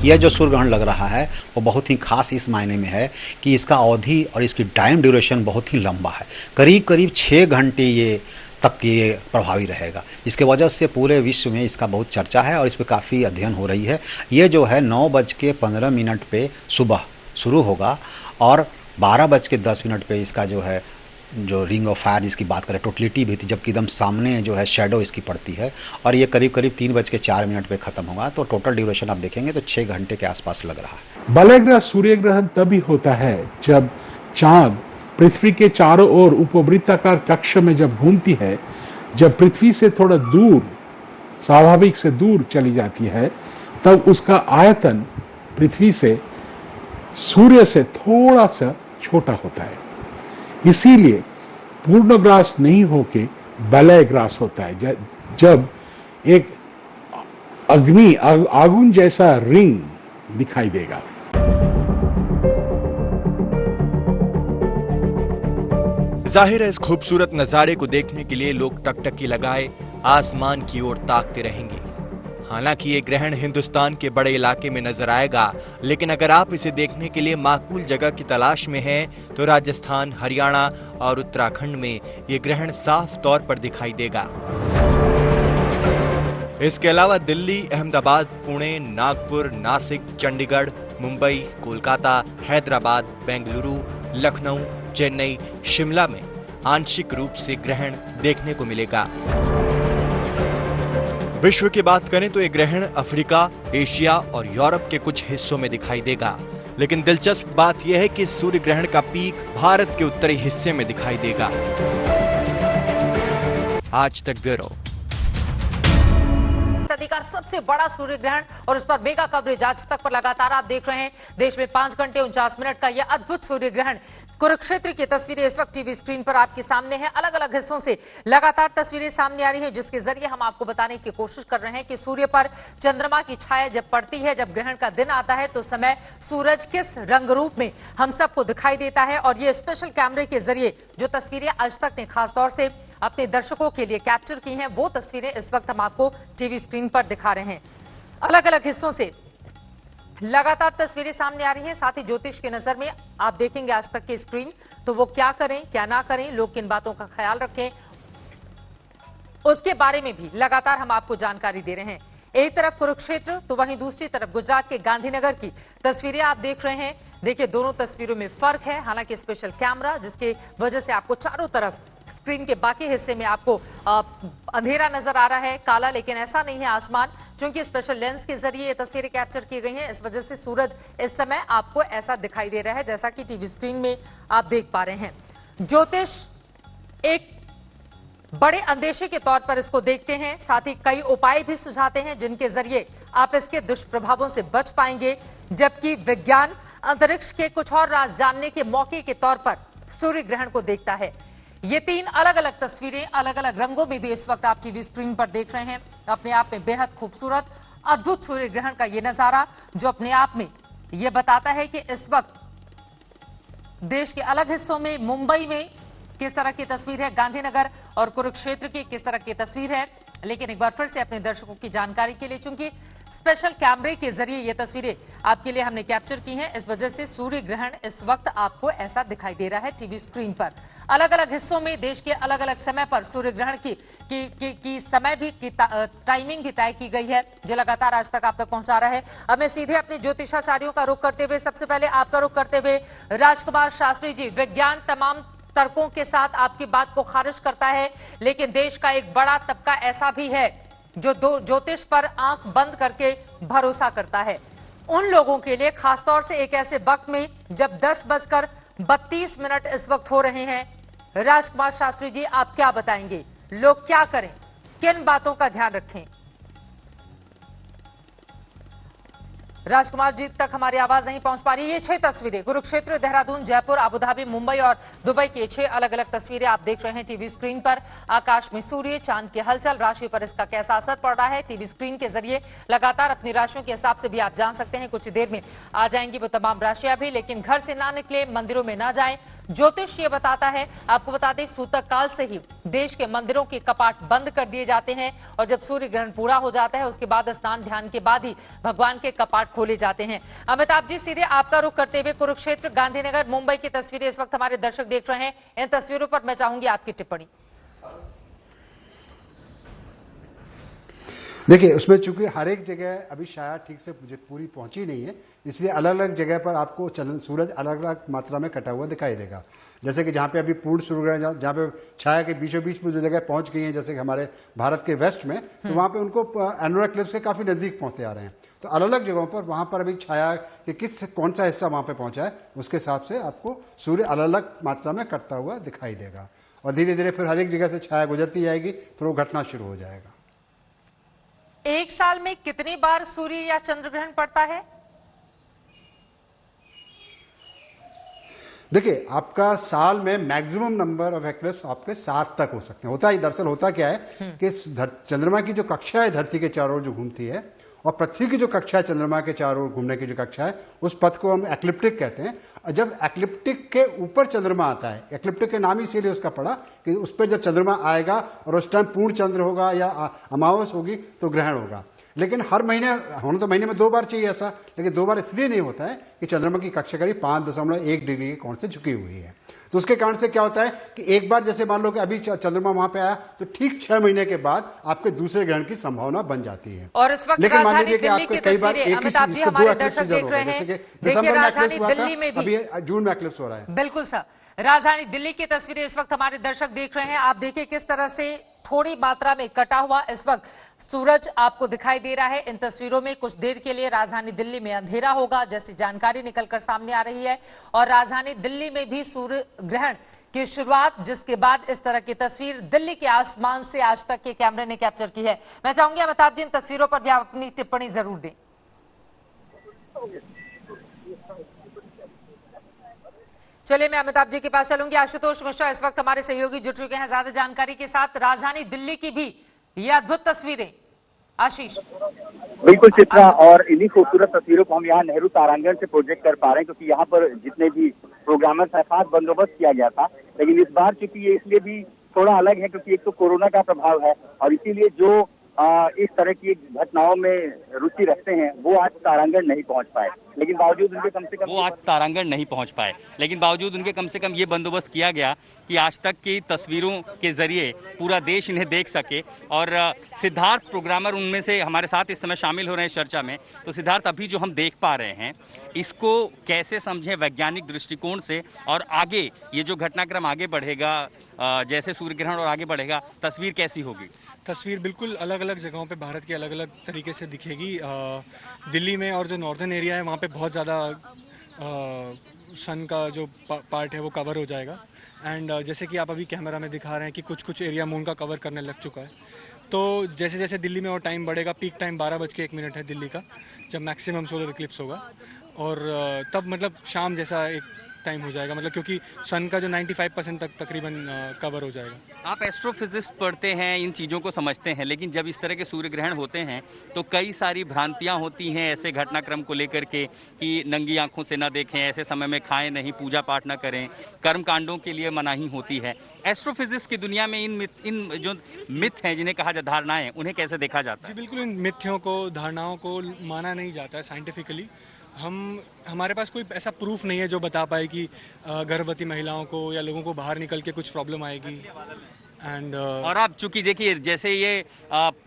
यह जो सूर्य ग्रहण लग रहा है वो बहुत ही खास इस मायने में है कि इसका अवधि और इसकी टाइम ड्यूरेशन बहुत ही लंबा है। करीब करीब 6 घंटे ये तक ये प्रभावी रहेगा, जिसके वजह से पूरे विश्व में इसका बहुत चर्चा है और इस पर काफ़ी अध्ययन हो रही है। ये जो है 9:15 पे सुबह शुरू होगा और 12:10 पे इसका जो है जो रिंग ऑफ फायर जिसकी बात करें टोटलिटी भी थी, जबकि एकदम सामने जो है शेडो इसकी पड़ती है, और ये करीब करीब 3:04 पे खत्म होगा। तो टोटल ड्यूरेशन आप देखेंगे तो 6 घंटे के आसपास लग रहा है। बलय ग्रह सूर्य ग्रहण तभी होता है जब चांद पृथ्वी के चारों ओर उपवृत्ताकार कक्ष में जब घूमती है, जब पृथ्वी से थोड़ा दूर, स्वाभाविक से दूर चली जाती है, तब उसका आयतन पृथ्वी से, सूर्य से थोड़ा सा छोटा होता है। इसीलिए पूर्णग्रास नहीं होके बलय ग्रास होता है, जब एक अग्नि आगुन जैसा रिंग दिखाई देगा। जाहिर है इस खूबसूरत नजारे को देखने के लिए लोग टकटकी लगाए आसमान की ओर ताकते रहेंगे। हालांकि ये ग्रहण हिंदुस्तान के बड़े इलाके में नजर आएगा, लेकिन अगर आप इसे देखने के लिए माकूल जगह की तलाश में हैं, तो राजस्थान, हरियाणा और उत्तराखंड में ये ग्रहण साफ तौर पर दिखाई देगा। इसके अलावा दिल्ली, अहमदाबाद, पुणे, नागपुर, नासिक, चंडीगढ़, मुंबई, कोलकाता, हैदराबाद, बेंगलुरु, लखनऊ, चेन्नई, शिमला में आंशिक रूप से ग्रहण देखने को मिलेगा। विश्व की बात करें तो ये ग्रहण अफ्रीका, एशिया और यूरोप के कुछ हिस्सों में दिखाई देगा, लेकिन दिलचस्प बात यह है कि सूर्य ग्रहण का पीक भारत के उत्तरी हिस्से में दिखाई देगा। आज तक ब्यूरो। आजादी का सबसे बड़ा सूर्य ग्रहण और उस पर मेगा कवरेज आज तक पर लगातार आप देख रहे हैं। देश में 5 घंटे 49 मिनट का यह अद्भुत सूर्य ग्रहण। कुरुक्षेत्र की तस्वीरें इस वक्त टीवी स्क्रीन पर आपके सामने हैं। अलग अलग हिस्सों से लगातार तस्वीरें सामने आ रही हैं, जिसके जरिए हम आपको बताने की कोशिश कर रहे हैं कि सूर्य पर चंद्रमा की छाया जब पड़ती है, जब ग्रहण का दिन आता है, तो समय सूरज किस रंग रूप में हम सबको दिखाई देता है। और ये स्पेशल कैमरे के जरिए जो तस्वीरें आज तक ने खासतौर से अपने दर्शकों के लिए कैप्चर की हैं, वो तस्वीरें इस वक्त हम आपको टीवी स्क्रीन पर दिखा रहे हैं। अलग अलग हिस्सों से लगातार तस्वीरें सामने आ रही हैं। साथ ही ज्योतिष की नजर में आप देखेंगे आज तक की स्क्रीन, तो वो क्या करें क्या ना करें, लोग किन बातों का ख्याल रखें, उसके बारे में भी लगातार हम आपको जानकारी दे रहे हैं। एक तरफ कुरुक्षेत्र तो वहीं दूसरी तरफ गुजरात के गांधीनगर की तस्वीरें आप देख रहे हैं। देखिए, दोनों तस्वीरों में फर्क है। हालांकि स्पेशल कैमरा जिसके वजह से आपको चारों तरफ स्क्रीन के बाकी हिस्से में आपको अंधेरा नजर आ रहा है, काला, लेकिन ऐसा नहीं है आसमान, क्योंकि स्पेशल लेंस के जरिए ये तस्वीरें कैप्चर की गई हैं। इस वजह से सूरज इस समय आपको ऐसा दिखाई दे रहा है जैसा कि टीवी स्क्रीन में आप देख पा रहे हैं। ज्योतिष एक बड़े अंदेशे के तौर पर इसको देखते हैं, साथ ही कई उपाय भी सुझाते हैं जिनके जरिए आप इसके दुष्प्रभावों से बच पाएंगे। जबकि विज्ञान अंतरिक्ष के कुछ और राज जानने के मौके के तौर पर सूर्य ग्रहण को देखता है। ये 3 अलग अलग तस्वीरें अलग अलग रंगों में भी इस वक्त आप टीवी स्क्रीन पर देख रहे हैं। अपने आप में बेहद खूबसूरत अद्भुत सूर्य ग्रहण का ये नजारा, जो अपने आप में ये बताता है कि इस वक्त देश के अलग हिस्सों में, मुंबई में किस तरह की तस्वीर है, गांधीनगर और कुरुक्षेत्र की किस तरह की तस्वीर है। लेकिन एक बार फिर से अपने दर्शकों की जानकारी के लिए, चूंकि स्पेशल कैमरे के जरिए ये तस्वीरें आपके लिए हमने कैप्चर की हैं, इस वजह से सूर्य ग्रहण इस वक्त आपको ऐसा दिखाई दे रहा है टीवी स्क्रीन पर। अलग अलग हिस्सों में देश के अलग अलग समय पर सूर्य ग्रहण की समय भी की टाइमिंग भी तय की गई है, जो लगातार आज तक आप तक पहुंचा रहा है। अब मैं सीधे अपने ज्योतिषाचार्यों का रुख करते हुए, सबसे पहले आपका रुख करते हुए राजकुमार शास्त्री जी, विज्ञान तमाम तर्कों के साथ आपकी बात को खारिज करता है, लेकिन देश का एक बड़ा तबका ऐसा भी है जो ज्योतिष पर आंख बंद करके भरोसा करता है। उन लोगों के लिए खासतौर से एक ऐसे वक्त में जब 10:32 इस वक्त हो रहे हैं, राजकुमार शास्त्री जी आप क्या बताएंगे? लोग क्या करें, किन बातों का ध्यान रखें? राजकुमार जी तक हमारी आवाज नहीं पहुंच पा रही। ये 6 तस्वीरें कुरुक्षेत्र, देहरादून, जयपुर, अबुधाबी, मुंबई और दुबई की 6 अलग अलग तस्वीरें आप देख रहे हैं टीवी स्क्रीन पर। आकाश में सूर्य, चांद की हलचल, राशि पर इसका कैसा असर पड़ रहा है, टीवी स्क्रीन के जरिए लगातार अपनी राशियों के हिसाब से भी आप जान सकते हैं। कुछ देर में आ जाएंगी वो तमाम राशियां भी, लेकिन घर से ना निकले, मंदिरों में ना जाएं। ज्योतिष ये बताता है, आपको बता दें, सूतक काल से ही देश के मंदिरों के कपाट बंद कर दिए जाते हैं और जब सूर्य ग्रहण पूरा हो जाता है उसके बाद स्नान ध्यान के बाद ही भगवान के कपाट खोले जाते हैं। अमिताभ जी, सीधे आपका रुख करते हुए कुरुक्षेत्र, गांधीनगर, मुंबई की तस्वीरें इस वक्त हमारे दर्शक देख रहे हैं। इन तस्वीरों पर मैं चाहूंगी आपकी टिप्पणी। देखिए, उसमें चूंकि हर एक जगह अभी छाया ठीक से पूरी पहुंची नहीं है, इसलिए अलग अलग जगह पर आपको सूरज अलग अलग मात्रा में कटा हुआ दिखाई देगा। जैसे कि जहां पे अभी पूर्ण सूर्य ग्रहण, जहां पे छाया के बीचों बीच में जो जगह पहुंच गई है, जैसे कि हमारे भारत के वेस्ट में, तो वहां पे उनको एनुलर इक्लिप्स के काफी नजदीक पहुंचते आ रहे हैं। तो अलग अलग जगहों पर वहां पर अभी छाया के कौन सा हिस्सा वहां पे पहुंचा है, उसके हिसाब से आपको सूर्य अलग अलग मात्रा में कटता हुआ दिखाई देगा। और धीरे धीरे फिर हर एक जगह से छाया गुजरती जाएगी, फिर वो घटना शुरू हो जाएगा। एक साल में कितनी बार सूर्य या चंद्र ग्रहण पड़ता है? देखिए, आपका साल में मैक्सिमम नंबर ऑफ एक्लिप्स आपके 7 तक हो सकते हैं। दरअसल होता क्या है कि चंद्रमा की जो कक्षा है धरती के चारों ओर जो घूमती है, और पृथ्वी की जो कक्षा है चंद्रमा के चारों ओर घूमने की जो कक्षा है, उस पथ को हम एक्लिप्टिक कहते हैं। और जब एक्लिप्टिक के ऊपर चंद्रमा आता है, एक्लिप्टिक के नाम इसीलिए उसका पड़ा कि उस पर जब चंद्रमा आएगा और उस टाइम पूर्ण चंद्र होगा या अमावस होगी तो ग्रहण होगा। लेकिन हर महीने होना तो महीने में 2 बार चाहिए ऐसा, लेकिन 2 बार इसलिए नहीं होता है कि चंद्रमा की कक्षा करीब 5.1 डिग्री के कोण से झुकी हुई है। तो उसके कारण से क्या होता है कि एक बार जैसे मान लो कि अभी चंद्रमा वहां पे आया, तो ठीक 6 महीने के बाद आपके दूसरे ग्रहण की संभावना बन जाती है। और इस वक्त लेकिन मान लीजिए कि आपको कई बार एक ही चीज को 2 एक्लिप्स जरूर होगा, जैसे कि दिसंबर में एक्लिप्स हुआ था, अभी जून में एक्लिप्स हो रहा है। बिल्कुल सर, राजधानी दिल्ली की तस्वीरें इस वक्त हमारे दर्शक देख रहे हैं। आप देखिए किस तरह से थोड़ी मात्रा में कटा हुआ इस वक्त सूरज आपको दिखाई दे रहा है। इन तस्वीरों में कुछ देर के लिए राजधानी दिल्ली में अंधेरा होगा, जैसी जानकारी निकलकर सामने आ रही है। और राजधानी दिल्ली में भी सूर्य ग्रहण की शुरुआत, जिसके बाद इस तरह की तस्वीर दिल्ली के आसमान से आज तक के कैमरे ने कैप्चर की है। मैं चाहूंगी अमिताभ जी इन तस्वीरों पर भी आप अपनी टिप्पणी जरूर दें। चलिए मैं अमिताभ जी के पास चलूंगी। आशुतोष मिश्रा इस वक्त हमारे सहयोगी जुट चुके हैं ज्यादा जानकारी के साथ। राजधानी दिल्ली की भी ये अद्भुत तस्वीरें। आशीष। बिल्कुल चित्रा, और इन्हीं खूबसूरत तस्वीरों को हम यहाँ नेहरू तारांगण से प्रोजेक्ट कर पा रहे हैं, क्योंकि यहाँ पर जितने भी प्रोग्रामर्स हैं खास बंदोबस्त किया गया था। लेकिन इस बार चूंकि ये इसलिए भी थोड़ा अलग है क्योंकि एक तो कोरोना का प्रभाव है, और इसीलिए जो इस तरह की घटनाओं में रुचि रखते हैं वो आज तारांगण नहीं पहुंच पाए। लेकिन बावजूद उनके कम से कम ये बंदोबस्त किया गया कि आज तक की तस्वीरों के जरिए पूरा देश इन्हें देख सके। और सिद्धार्थ प्रोग्रामर उनमें से हमारे साथ इस समय शामिल हो रहे हैं चर्चा में। तो सिद्धार्थ, अभी जो हम देख पा रहे हैं इसको कैसे समझें वैज्ञानिक दृष्टिकोण से, और आगे ये जो घटनाक्रम आगे बढ़ेगा, जैसे सूर्य ग्रहण और आगे बढ़ेगा, तस्वीर कैसी होगी? तस्वीर बिल्कुल अलग अलग जगहों पे भारत के अलग अलग तरीके से दिखेगी। दिल्ली में और जो नॉर्दर्न एरिया है वहाँ पे बहुत ज़्यादा सन का जो पार्ट है वो कवर हो जाएगा। एंड जैसे कि आप अभी कैमरा में दिखा रहे हैं कि कुछ कुछ एरिया मून का कवर करने लग चुका है। तो जैसे जैसे दिल्ली में और टाइम बढ़ेगा, पीक टाइम 12:01 है दिल्ली का, जब मैक्सिमम सोलर इक्लिप्स होगा, और तब मतलब शाम जैसा एक टाइम हो जाएगा, मतलब क्योंकि सन का जो 95% तक तकरीबन कवर हो जाएगा। आप एस्ट्रोफिजिक्स पढ़ते हैं, इन चीज़ों को समझते हैं, लेकिन जब इस तरह के सूर्य ग्रहण होते हैं तो कई सारी भ्रांतियां होती हैं ऐसे घटनाक्रम को लेकर के कि नंगी आंखों से ना देखें, ऐसे समय में खाएं नहीं, पूजा पाठ ना करें, कर्म कांडों के लिए मनाही होती है। एस्ट्रोफिजिक्स की दुनिया में इन जो मिथ हैं, जिन्हें कहा जाता है धारणाएं, उन्हें कैसे देखा जाता है? बिल्कुल, इन मिथ्यों को, धारणाओं को माना नहीं जाता है साइंटिफिकली। हमारे पास कोई ऐसा प्रूफ नहीं है जो बता पाए कि गर्भवती महिलाओं को या लोगों को बाहर निकल के कुछ प्रॉब्लम आएगी। और आप चूंकि देखिए, जैसे ये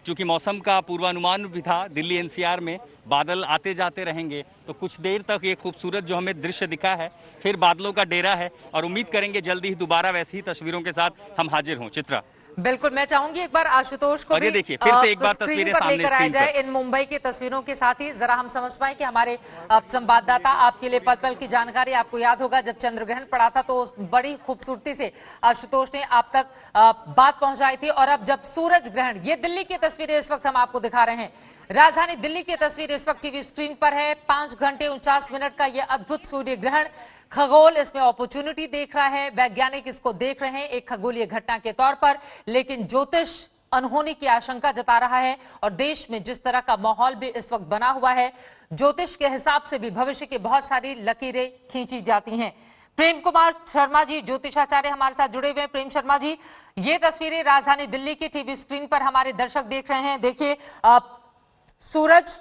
चूंकि मौसम का पूर्वानुमान भी था, दिल्ली एनसीआर में बादल आते जाते रहेंगे, तो कुछ देर तक ये खूबसूरत जो हमें दृश्य दिखा है, फिर बादलों का डेरा है, और उम्मीद करेंगे जल्दी ही दोबारा वैसी ही तस्वीरों के साथ हम हाजिर हों। चित्रा। बिल्कुल, मैं चाहूंगी एक बार आशुतोष को भी देखिए फिर से एक बार तस्वीरें सामने लेकर आया जाए इन मुंबई की तस्वीरों के साथ ही, जरा हम समझ पाए कि हमारे संवाददाता आपके लिए पल पल की जानकारी। आपको याद होगा जब चंद्रग्रहण पड़ा था तो बड़ी खूबसूरती से आशुतोष ने आप तक बात पहुंचाई थी। और अब जब सूरज ग्रहण, ये दिल्ली की तस्वीरें इस वक्त हम आपको दिखा रहे हैं, राजधानी दिल्ली की तस्वीर इस वक्त टीवी स्क्रीन पर है। 5 घंटे 49 मिनट का यह अद्भुत सूर्य ग्रहण, खगोल इसमें अपॉर्चुनिटी देख रहा है, वैज्ञानिक इसको देख रहे हैं एक खगोलीय घटना के तौर पर, लेकिन ज्योतिष अनहोनी की आशंका जता रहा है। और देश में जिस तरह का माहौल भी इस वक्त बना हुआ है, ज्योतिष के हिसाब से भी भविष्य की बहुत सारी लकीरें खींची जाती हैं। प्रेम कुमार शर्मा जी ज्योतिषाचार्य हमारे साथ जुड़े हुए हैं। प्रेम शर्मा जी, ये तस्वीरें राजधानी दिल्ली की टीवी स्क्रीन पर हमारे दर्शक देख रहे हैं। देखिए, सूरज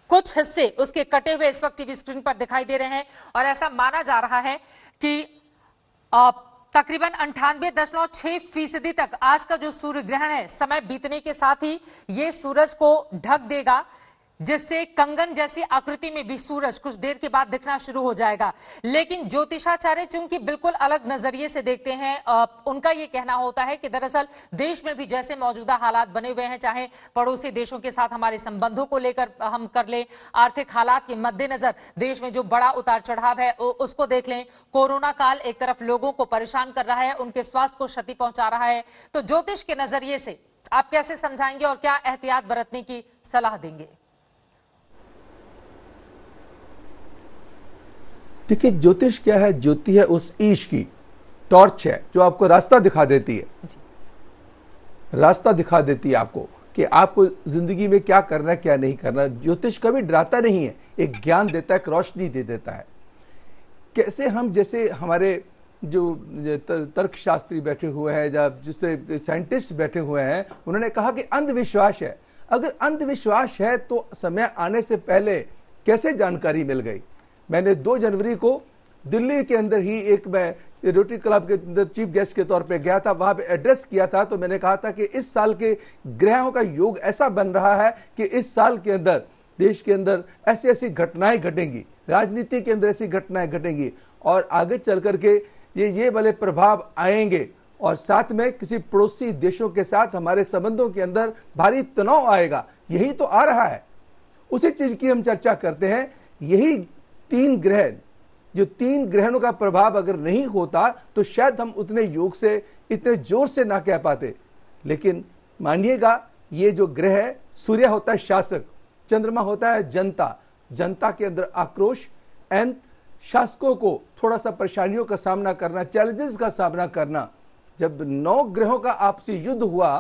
कुछ हिस्से उसके कटे हुए इस वक्त टीवी स्क्रीन पर दिखाई दे रहे हैं, और ऐसा माना जा रहा है कि तकरीबन 98.6% तक आज का जो सूर्य ग्रहण है, समय बीतने के साथ ही ये सूरज को ढक देगा, जिससे कंगन जैसी आकृति में भी सूरज कुछ देर के बाद दिखना शुरू हो जाएगा। लेकिन ज्योतिषाचार्य चूंकि बिल्कुल अलग नजरिए से देखते हैं, उनका ये कहना होता है कि दरअसल देश में भी जैसे मौजूदा हालात बने हुए हैं, चाहे पड़ोसी देशों के साथ हमारे संबंधों को लेकर हम कर लें, आर्थिक हालात के मद्देनजर देश में जो बड़ा उतार चढ़ाव है उसको देख लें, कोरोना काल एक तरफ लोगों को परेशान कर रहा है, उनके स्वास्थ्य को क्षति पहुंचा रहा है, तो ज्योतिष के नजरिए से आप कैसे समझाएंगे और क्या एहतियात बरतने की सलाह देंगे? देखिए, ज्योतिष क्या है? ज्योति है उस ईश की, टॉर्च है जो आपको रास्ता दिखा देती है, रास्ता दिखा देती है आपको कि आपको जिंदगी में क्या करना है क्या नहीं करना। ज्योतिष कभी डराता नहीं है, एक ज्ञान देता है, एक रोशनी दे देता है। कैसे हम, जैसे हमारे जो तर्कशास्त्री बैठे हुए हैं या जिससे साइंटिस्ट बैठे हुए हैं, उन्होंने कहा कि अंधविश्वास है। अगर अंधविश्वास है तो समय आने से पहले कैसे जानकारी मिल गई? मैंने 2 जनवरी को दिल्ली के अंदर ही एक मैं रोटरी क्लब के अंदर चीफ गेस्ट के तौर पे गया था, वहां पे एड्रेस किया था, तो मैंने कहा था कि इस साल के ग्रहों का योग ऐसा बन रहा है कि इस साल के अंदर देश के अंदर ऐसी ऐसी घटनाएं घटेंगी, राजनीति के अंदर ऐसी घटनाएं घटेंगी, और आगे चल करके ये वाले प्रभाव आएंगे, और साथ में किसी पड़ोसी देशों के साथ हमारे संबंधों के अंदर भारी तनाव आएगा। यही तो आ रहा है, उसी चीज की हम चर्चा करते हैं। यही 3 ग्रह जो 3 ग्रहणों का प्रभाव अगर नहीं होता तो शायद हम उतने योग से इतने जोर से ना कह पाते। लेकिन मानिएगा, ये जो ग्रह है, सूर्य होता है शासक, चंद्रमा होता है जनता, जनता के अंदर आक्रोश एंड शासकों को थोड़ा सा परेशानियों का सामना करना, चैलेंजेस का सामना करना। जब 9 ग्रहों का आपसी युद्ध हुआ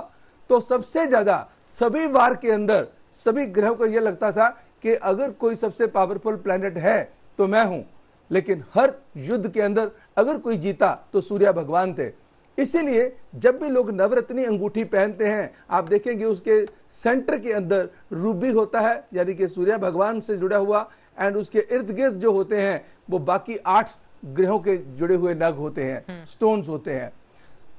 तो सबसे ज्यादा सभी वार के अंदर सभी ग्रहों को यह लगता था कि अगर कोई सबसे पावरफुल प्लैनेट है तो मैं हूं, लेकिन हर युद्ध के अंदर अगर कोई जीता तो सूर्य भगवान थे। इसीलिए जब भी लोग नवरत्नी अंगूठी पहनते हैं, आप देखेंगे उसके सेंटर के अंदर रूबी होता है, यानी कि सूर्य भगवान से जुड़ा हुआ, एंड उसके इर्द गिर्द जो होते हैं वो बाकी 8 ग्रहों के जुड़े हुए नग होते हैं, स्टोन्स होते हैं।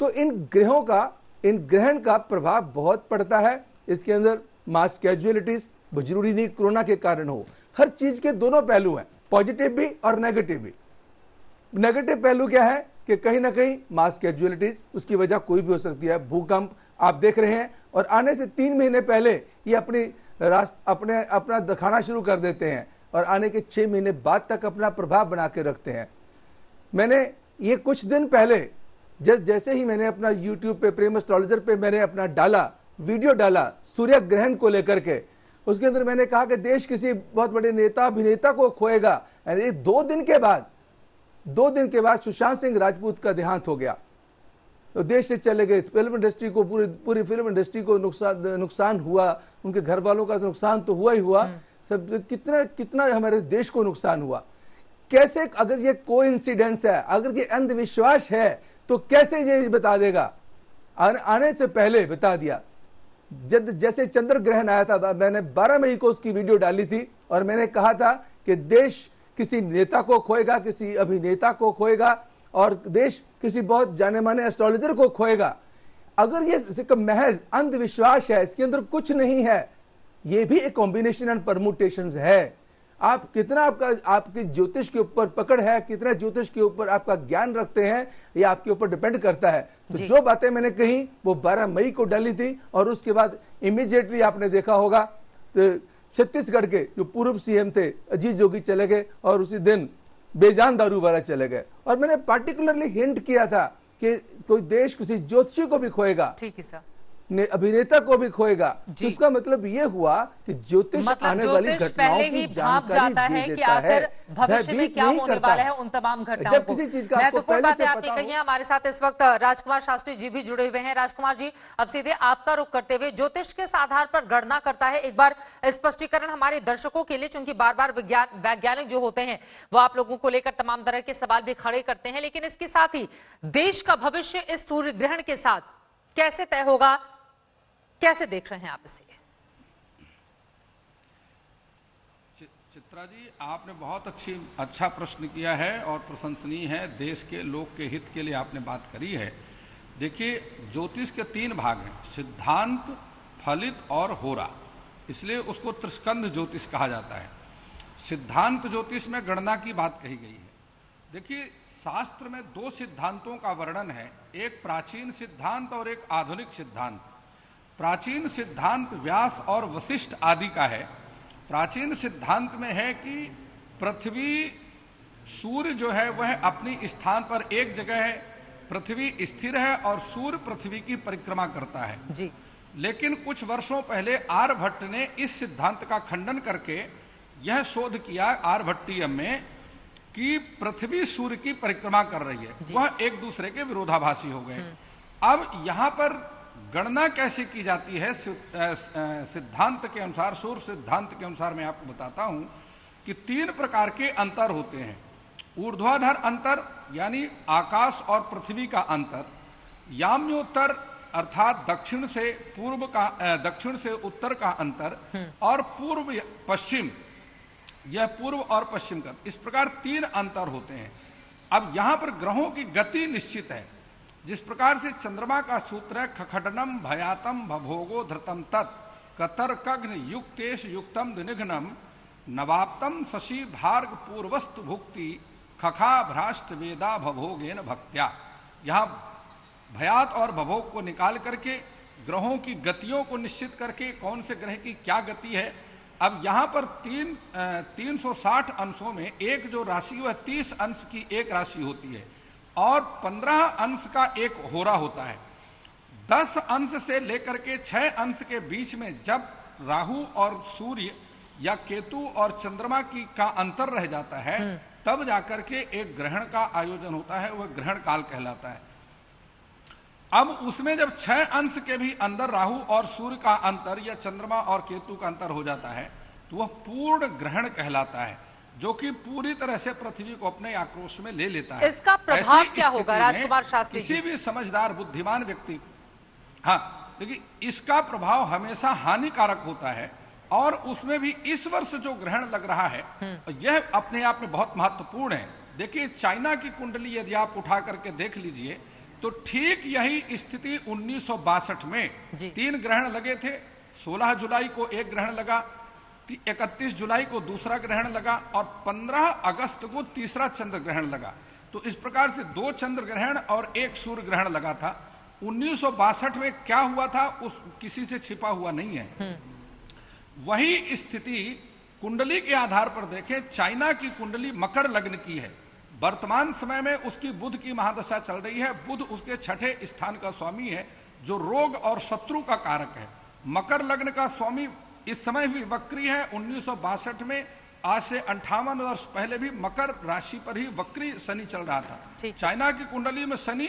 तो इन ग्रहों का, इन ग्रहण का प्रभाव बहुत पड़ता है। इसके अंदर मास कैजुअलिटीज, जरूरी नहीं कोरोना के कारण हो, हर चीज के दोनों पहलू हैं, पॉजिटिव भी और नेगेटिव भी। नेगेटिव पहलू क्या है कि कहीं ना कहीं मास कैजुअलिटीज, उसकी वजह कोई भी हो सकती है। भूकंप आप देख रहे हैं, और आने से 3 महीने पहले ये अपना दिखाना शुरू कर देते हैं और आने के 6 महीने बाद तक अपना प्रभाव बना के रखते हैं। मैंने ये कुछ दिन पहले जैसे ही मैंने अपना YouTube पे प्रेम एस्ट्रोलॉजर पे मैंने अपना वीडियो डाला सूर्य ग्रहण को लेकर के, उसके अंदर मैंने कहा कि देश किसी बहुत बड़े नेता अभिनेता को खोएगा। 2 दिन के बाद सुशांत सिंह राजपूत का देहांत हो गया, तो देश से चले गए। फिल्म इंडस्ट्री को, पूरी फिल्म इंडस्ट्री को नुकसान हुआ, उनके घर वालों का नुकसान तो हुआ ही हुआ, सब कितना हमारे देश को नुकसान हुआ। कैसे, अगर ये कोइंसिडेंस है, अगर ये अंधविश्वास है, तो कैसे ये बता देगा? आने से पहले बता दिया। जैसे चंद्र ग्रहण आया था, मैंने 12 मई को उसकी वीडियो डाली थी और मैंने कहा था कि देश किसी नेता को खोएगा, किसी अभिनेता को खोएगा, और देश किसी बहुत जाने माने एस्ट्रोलॉजर को खोएगा। अगर ये महज अंधविश्वास है, इसके अंदर कुछ नहीं है, ये भी एक कॉम्बिनेशन एंड परमुटेशंस है। आप कितना आपके ज्योतिष के ऊपर पकड़ है, कितना ज्योतिष के ऊपर आपका ज्ञान रखते हैं, ये आपके ऊपर डिपेंड करता है। तो जो बातें मैंने कही वो 12 मई को डाली थी, और उसके बाद इमीडिएटली आपने देखा होगा तो छत्तीसगढ़ के जो पूर्व सीएम थे अजीत जोगी चले गए, और उसी दिन बेजान दारू वाला चले गए। और मैंने पार्टिकुलरली हिंट किया था कि कोई देश किसी ज्योतिषी को भी खोएगा, ठीक है सर, अभिनेता को भी खोएगा। तो इसका मतलब ये हुआ कि ज्योतिष आने वाली घटनाओं की जानकारी जाता है कि आखिर भविष्य में क्या होने वाला है उन तमाम घटनाओं को। महत्वपूर्ण बातें आपने कही है। हमारे साथ इस वक्त राजकुमार शास्त्री जी भी जुड़े हुए हैं। राजकुमार जी, अब सीधे आपका रुख करते हुए, ज्योतिष किस आधार पर गणना करता है, एक बार स्पष्टीकरण हमारे दर्शकों के लिए, चूंकि बार बार वैज्ञानिक जो होते हैं वो आप लोगों को लेकर तमाम तरह के सवाल भी खड़े करते हैं, लेकिन इसके साथ ही देश का भविष्य इस सूर्य ग्रहण के साथ कैसे तय होगा, कैसे देख रहे हैं आप इसे? चित्रा जी, आपने बहुत अच्छा प्रश्न किया है और प्रशंसनीय है। देश के लोक के हित के लिए आपने बात करी है। देखिए, ज्योतिष के 3 भाग हैं, सिद्धांत, फलित और होरा, इसलिए उसको त्रिस्कंध ज्योतिष कहा जाता है। सिद्धांत ज्योतिष में गणना की बात कही गई है। देखिए, शास्त्र में 2 सिद्धांतों का वर्णन है, एक प्राचीन सिद्धांत और एक आधुनिक सिद्धांत। प्राचीन सिद्धांत व्यास और वशिष्ठ आदि का है। प्राचीन सिद्धांत में है कि पृथ्वी, सूर्य जो है वह अपनी स्थान पर एक जगह है, पृथ्वी स्थिर है और सूर्य पृथ्वी की परिक्रमा करता है जी। लेकिन कुछ वर्षों पहले आर्यभट्ट ने इस सिद्धांत का खंडन करके यह शोध किया आर्यभट्टीयम में कि पृथ्वी सूर्य की परिक्रमा कर रही है, वह एक दूसरे के विरोधाभासी हो गए। अब यहां पर गणना कैसे की जाती है? सिद्धांत के अनुसार, सूर्य सिद्धांत के अनुसार मैं आपको बताता हूं कि 3 प्रकार के अंतर होते हैं। ऊर्ध्वाधर अंतर यानी आकाश और पृथ्वी का अंतर, याम्योत्तर अर्थात दक्षिण से उत्तर का अंतर, और पूर्व पश्चिम, यह पूर्व और पश्चिम का। इस प्रकार 3 अंतर होते हैं। अब यहां पर ग्रहों की गति निश्चित है। जिस प्रकार से चंद्रमा का सूत्र है खखडनम भयातम भभोगो धृतम तत् कतर कग्न युक्तेश युक्तम दिनिघ्नम नवाप्तम शशि भार्ग पूर्वस्तु भुक्ति खखा भ्राष्ट वेदा भभोगेन भक्त्या। यहाँ भयात और भभोग को निकाल करके ग्रहों की गतियों को निश्चित करके कौन से ग्रह की क्या गति है, अब यहां पर 360 अंशों में एक जो राशि वह 30 अंश की एक राशि होती है और 15 अंश का एक होरा होता है। 10 अंश से लेकर के 6 अंश के बीच में जब राहु और सूर्य या केतु और चंद्रमा का अंतर रह जाता है तब जाकर के एक ग्रहण का आयोजन होता है, वह ग्रहण काल कहलाता है। अब उसमें जब 6 अंश के भी अंदर राहु और सूर्य का अंतर या चंद्रमा और केतु का अंतर हो जाता है तो वह पूर्ण ग्रहण कहलाता है, जो कि पूरी तरह से पृथ्वी को अपने आक्रोश में ले लेता है। इसका प्रभाव क्या होगा राजकुमार शास्त्री? किसी भी समझदार बुद्धिमान व्यक्ति, हाँ देखिए, इसका प्रभाव हमेशा हानिकारक होता है और उसमें भी इस वर्ष जो ग्रहण लग रहा है यह अपने आप में बहुत महत्वपूर्ण है। देखिए, चाइना की कुंडली यदि आप उठा करके देख लीजिए तो ठीक यही स्थिति 1962 में 3 ग्रहण लगे थे। 16 जुलाई को एक ग्रहण लगा, 31 जुलाई को दूसरा ग्रहण लगा और 15 अगस्त को तीसरा चंद्र ग्रहण लगा। तो इस प्रकार से 2 चंद्र ग्रहण और 1 सूर्य ग्रहण लगा था। 1962 में क्या हुआ था उस किसी से छिपा हुआ नहीं है। वही स्थिति कुंडली के आधार पर देखें, चाइना की कुंडली मकर लग्न की है। वर्तमान समय में उसकी बुध की महादशा चल रही है। बुध उसके 6ठे स्थान का स्वामी है जो रोग और शत्रु का कारक है। मकर लग्न का स्वामी इस समय भी वक्री है। 1962 में आज से 58 वर्ष पहले भी मकर राशि पर ही वक्री शनि चल रहा था। चाइना की कुंडली में शनि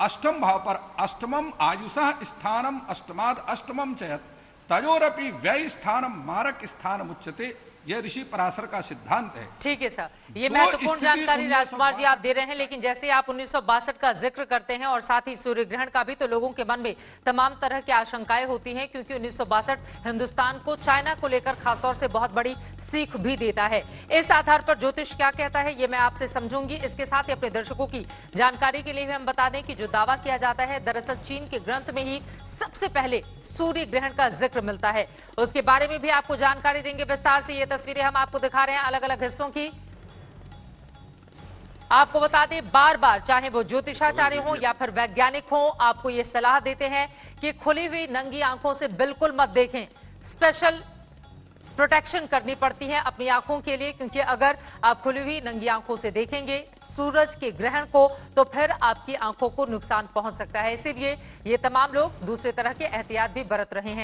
अष्टम भाव पर अष्टमम आयुषा स्थानम अष्टमाद अष्टमम चयत तयोरपि व्यय स्थानम मारक स्थानम उच्यते, यह ऋषि पराशर का सिद्धांत है। ठीक है सर, ये महत्वपूर्ण जानकारी राजकुमार जी आप दे रहे हैं। लेकिन जैसे आप 1962 का जिक्र करते हैं और साथ ही सूर्य ग्रहण का भी, तो लोगों के मन में तमाम तरह की आशंकाएं होती हैं, क्योंकि 1962 हिंदुस्तान को चाइना को लेकर खासतौर से बहुत बड़ी सीख भी देता है। इस आधार पर ज्योतिष क्या कहता है ये मैं आपसे समझूंगी। इसके साथ ही अपने दर्शकों की जानकारी के लिए भी हम बता दें कि जो दावा किया जाता है, दरअसल चीन के ग्रंथ में ही सबसे पहले सूर्य ग्रहण का जिक्र मिलता है। उसके बारे में भी आपको जानकारी देंगे विस्तार से। ये तस्वीरें हम आपको दिखा रहे हैं अलग अलग हिस्सों की। आपको बता दें, बार बार चाहे वो ज्योतिषाचार्य हो या फिर वैज्ञानिक हो, आपको ये सलाह देते हैं कि खुली हुई नंगी आंखों से बिल्कुल मत देखें। स्पेशल प्रोटेक्शन करनी पड़ती है अपनी आंखों के लिए, क्योंकि अगर आप खुली हुई नंगी आंखों से देखेंगे सूरज के ग्रहण को तो फिर आपकी आंखों को नुकसान पहुंच सकता है। इसीलिए ये तमाम लोग दूसरे तरह के एहतियात भी बरत रहे हैं।